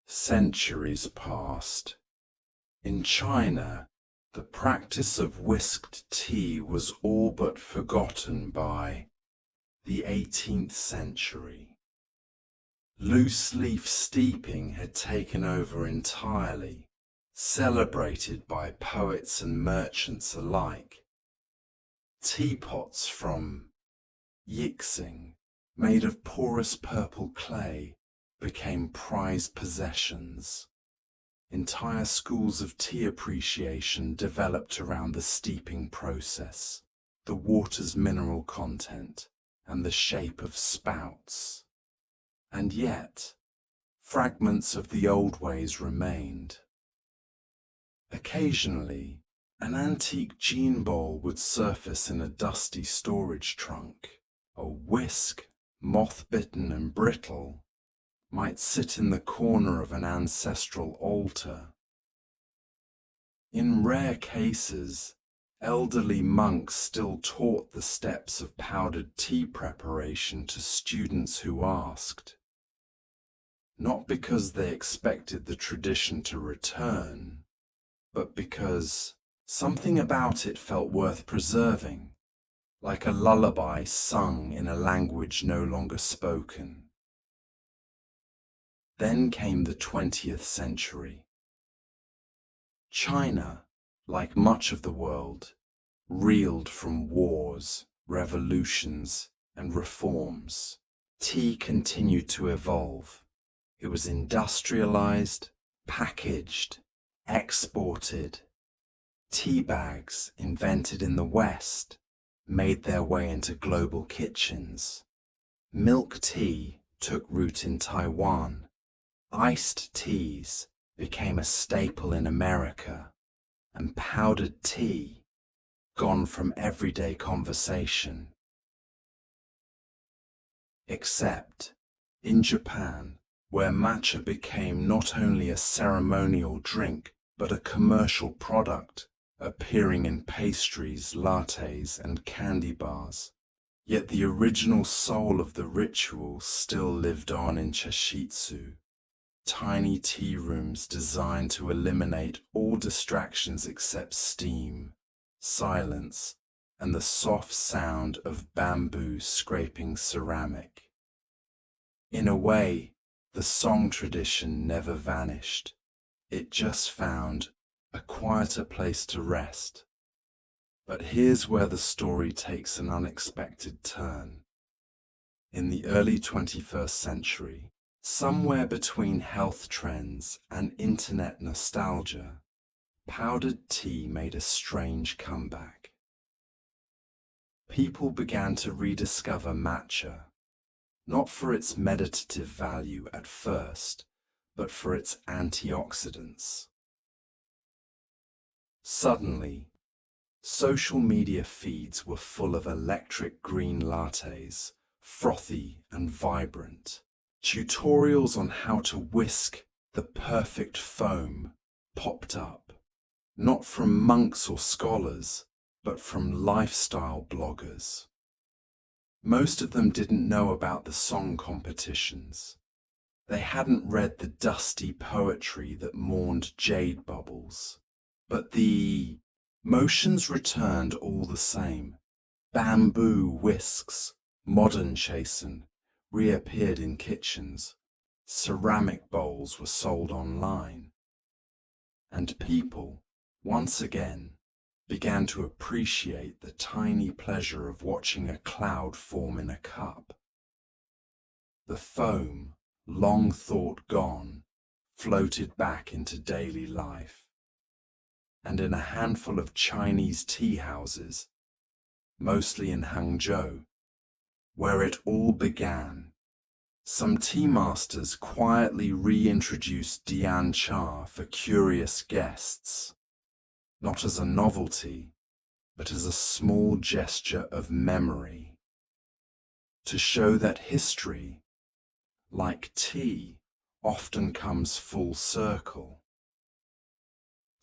Centuries passed. In China, the practice of whisked tea was all but forgotten by the 18th century. Loose-leaf steeping had taken over entirely, celebrated by poets and merchants alike. Teapots from Yixing, made of porous purple clay, became prized possessions. Entire schools of tea appreciation developed around the steeping process, the water's mineral content, and the shape of spouts. And yet, fragments of the old ways remained. Occasionally, an antique gin bowl would surface in a dusty storage trunk. A whisk, moth-bitten and brittle, might sit in the corner of an ancestral altar. In rare cases, elderly monks still taught the steps of powdered tea preparation to students who asked, not because they expected the tradition to return, but because, Something about it felt worth preserving, like a lullaby sung in a language no longer spoken. Then came the 20th century. China, like much of the world, reeled from wars, revolutions, and reforms. Tea continued to evolve. It was industrialized, packaged, exported. Tea bags, invented in the West, made their way into global kitchens. Milk tea took root in Taiwan. Iced teas became a staple in America, and powdered tea gone from everyday conversation. Except in Japan, where matcha became not only a ceremonial drink, but a commercial product, appearing in pastries, lattes, and candy bars. Yet the original soul of the ritual still lived on in Chashitsu, tiny tea rooms designed to eliminate all distractions except steam, silence, and the soft sound of bamboo scraping ceramic. In a way, the song tradition never vanished. It just found a quieter place to rest. But here's where the story takes an unexpected turn. In the early 21st century, somewhere between health trends and internet nostalgia, powdered tea made a strange comeback. People began to rediscover matcha, not for its meditative value at first, but for its antioxidants. Suddenly, social media feeds were full of electric green lattes, frothy and vibrant. Tutorials on how to whisk the perfect foam popped up, not from monks or scholars, but from lifestyle bloggers. Most of them didn't know about the song competitions. They hadn't read the dusty poetry that mourned jade bubbles. But the motions returned all the same. Bamboo whisks, modern chasen, reappeared in kitchens. Ceramic bowls were sold online. And people, once again, began to appreciate the tiny pleasure of watching a cloud form in a cup. The foam, long thought gone, floated back into daily life. And in a handful of Chinese tea houses, mostly in Hangzhou, where it all began, some tea masters quietly reintroduced Dian Cha for curious guests, not as a novelty, but as a small gesture of memory, to show that history, like tea, often comes full circle.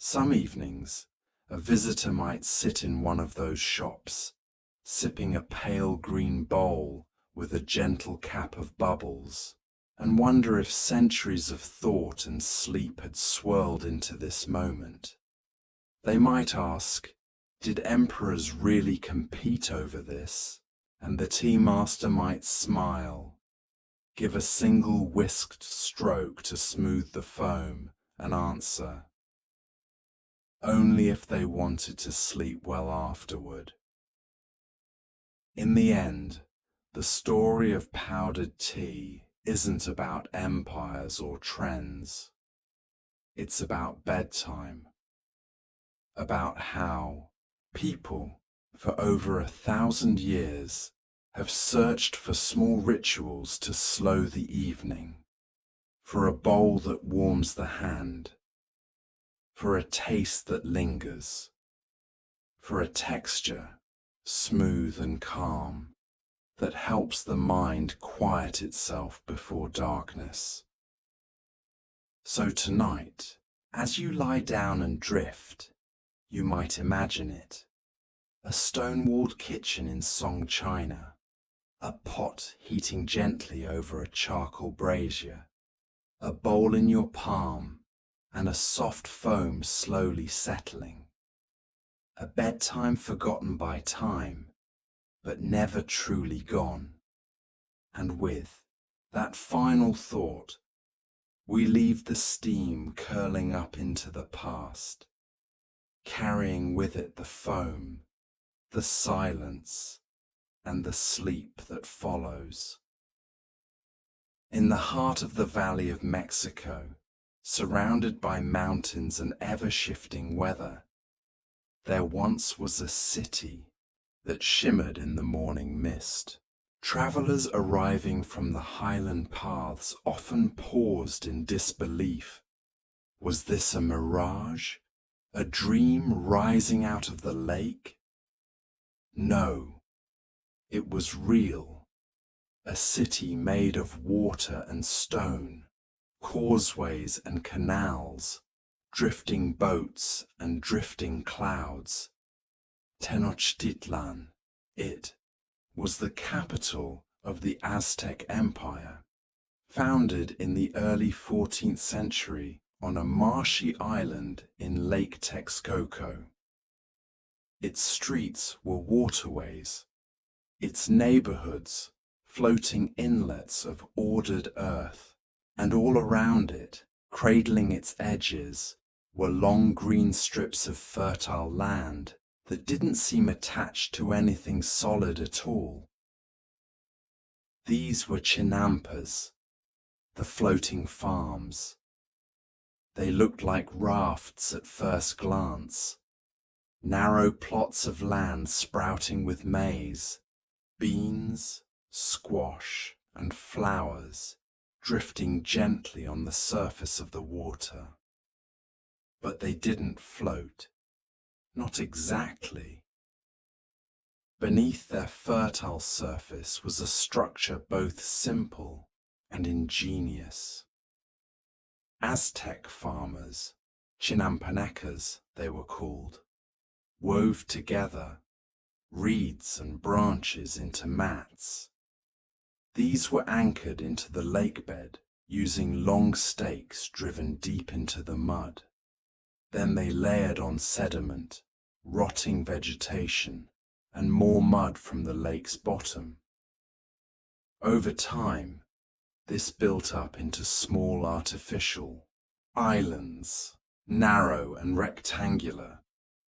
Some evenings, a visitor might sit in one of those shops, sipping a pale green bowl with a gentle cap of bubbles, and wonder if centuries of thought and sleep had swirled into this moment. They might ask, did emperors really compete over this? And the tea master might smile, give a single whisked stroke to smooth the foam, and answer, only if they wanted to sleep well afterward. In the end, the story of powdered tea isn't about empires or trends. It's about bedtime. About how people, for over 1,000 years, have searched for small rituals to slow the evening, for a bowl that warms the hand, for a taste that lingers, for a texture, smooth and calm, that helps the mind quiet itself before darkness. So tonight, as you lie down and drift, you might imagine it. A stone-walled kitchen in Song China, a pot heating gently over a charcoal brazier, a bowl in your palm, and a soft foam slowly settling. a bedtime forgotten by time, but never truly gone. And with that final thought, we leave the steam curling up into the past, carrying with it the foam, the silence, and the sleep that follows. In the heart of the Valley of Mexico, surrounded by mountains and ever-shifting weather, there once was a city that shimmered in the morning mist. Travelers arriving from the highland paths often paused in disbelief. Was this a mirage? A dream rising out of the lake? No, it was real. A city made of water and stone, causeways and canals, drifting boats and drifting clouds. Tenochtitlan, it was the capital of the Aztec Empire, founded in the early 14th century on a marshy island in Lake Texcoco. Its streets were waterways, its neighborhoods floating inlets of ordered earth, and all around it, cradling its edges, were long green strips of fertile land that didn't seem attached to anything solid at all. These were chinampas, the floating farms. They looked like rafts at first glance, narrow plots of land sprouting with maize, beans, squash, and flowers drifting gently on the surface of the water. But they didn't float, not exactly. Beneath their fertile surface was a structure both simple and ingenious. Aztec farmers, chinampanecas they were called, wove together reeds and branches into mats. These were anchored into the lake bed using long stakes driven deep into the mud. Then they layered on sediment, rotting vegetation, and more mud from the lake's bottom. Over time, this built up into small artificial islands, narrow and rectangular,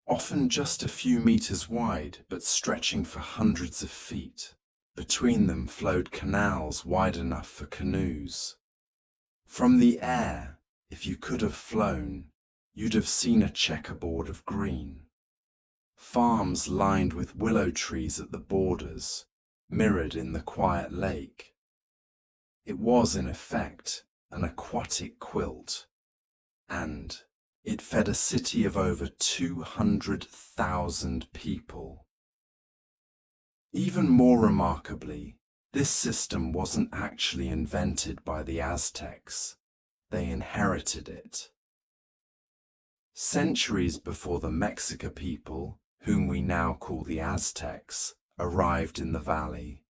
often just a few meters wide but stretching for hundreds of feet. Between them flowed canals wide enough for canoes. From the air, if you could have flown, you'd have seen a checkerboard of green. Farms lined with willow trees at the borders, mirrored in the quiet lake. It was, in effect, an aquatic quilt, and it fed a city of over 200,000 people. Even more remarkably, this system wasn't actually invented by the Aztecs. They inherited it. Centuries before the Mexica people, whom we now call the Aztecs, arrived in the valley,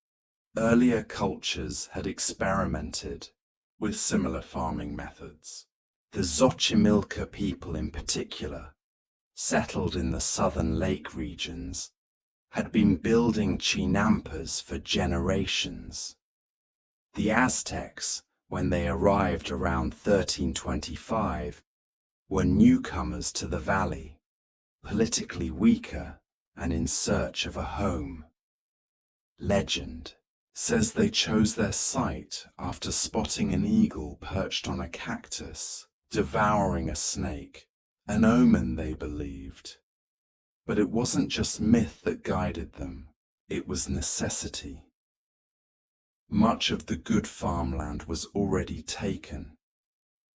earlier cultures had experimented with similar farming methods. The Xochimilca people in particular, settled in the southern lake regions, had been building chinampas for generations. The Aztecs, when they arrived around 1325, were newcomers to the valley, politically weaker and in search of a home. Legend says they chose their site after spotting an eagle perched on a cactus, devouring a snake, an omen they believed. But it wasn't just myth that guided them, it was necessity. Much of the good farmland was already taken.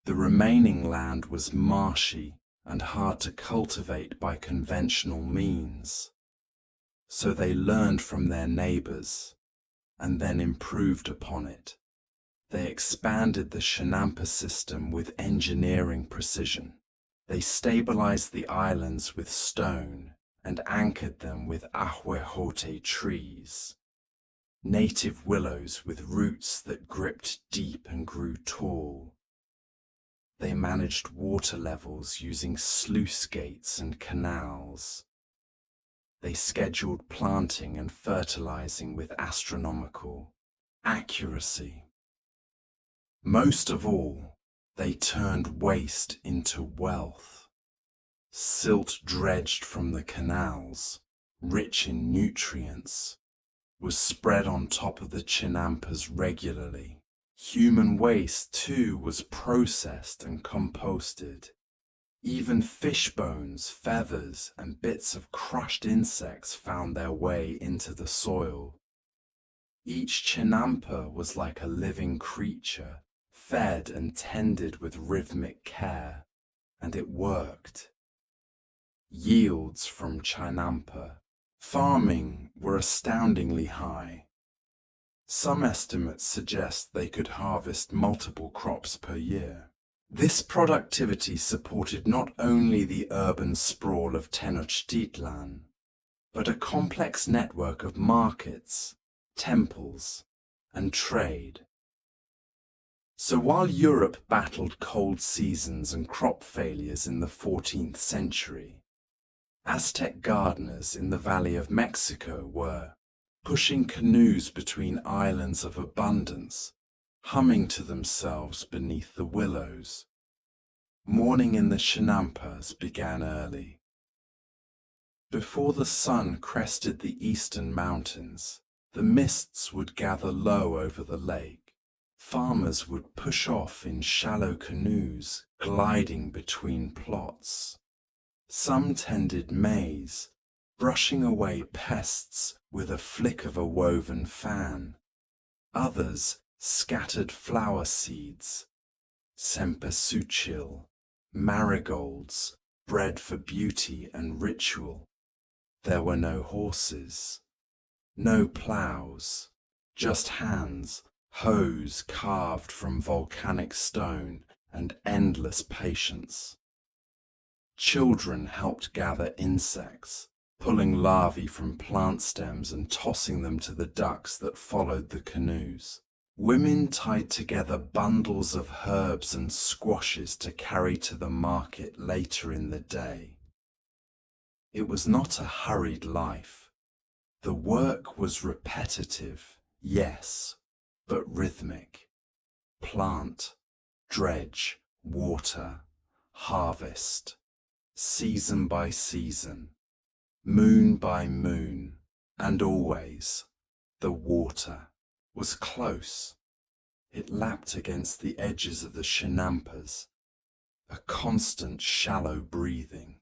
The remaining land was marshy and hard to cultivate by conventional means. So they learned from their neighbors and then improved upon it. They expanded the chinampa system with engineering precision. They stabilized the islands with stone and anchored them with ahuejote trees, native willows with roots that gripped deep and grew tall. They managed water levels using sluice gates and canals. They scheduled planting and fertilizing with astronomical accuracy. Most of all, they turned waste into wealth. Silt dredged from the canals, rich in nutrients, was spread on top of the chinampas regularly. Human waste, too, was processed and composted. Even fish bones, feathers, and bits of crushed insects found their way into the soil. Each chinampa was like a living creature, fed and tended with rhythmic care, and it worked. Yields from chinampa farming were astoundingly high. Some estimates suggest they could harvest multiple crops per year. This productivity supported not only the urban sprawl of Tenochtitlan, but a complex network of markets, temples, and trade. So while Europe battled cold seasons and crop failures in the 14th century, Aztec gardeners in the Valley of Mexico were pushing canoes between islands of abundance, humming to themselves beneath the willows. Morning in the Chinampas began early. Before the sun crested the eastern mountains, the mists would gather low over the lake. Farmers would push off in shallow canoes, gliding between plots. Some tended maize, brushing away pests with a flick of a woven fan. Others scattered flower seeds, cempasúchil, marigolds, bred for beauty and ritual. There were no horses, no plows, just hands, hoes carved from volcanic stone, and endless patience. Children helped gather insects, pulling larvae from plant stems and tossing them to the ducks that followed the canoes. Women tied together bundles of herbs and squashes to carry to the market later in the day. It was not a hurried life. The work was repetitive, yes, but rhythmic. Plant, dredge, water, harvest. Season by season, moon by moon, and always the water was close. It lapped against the edges of the chinampas, a constant shallow breathing.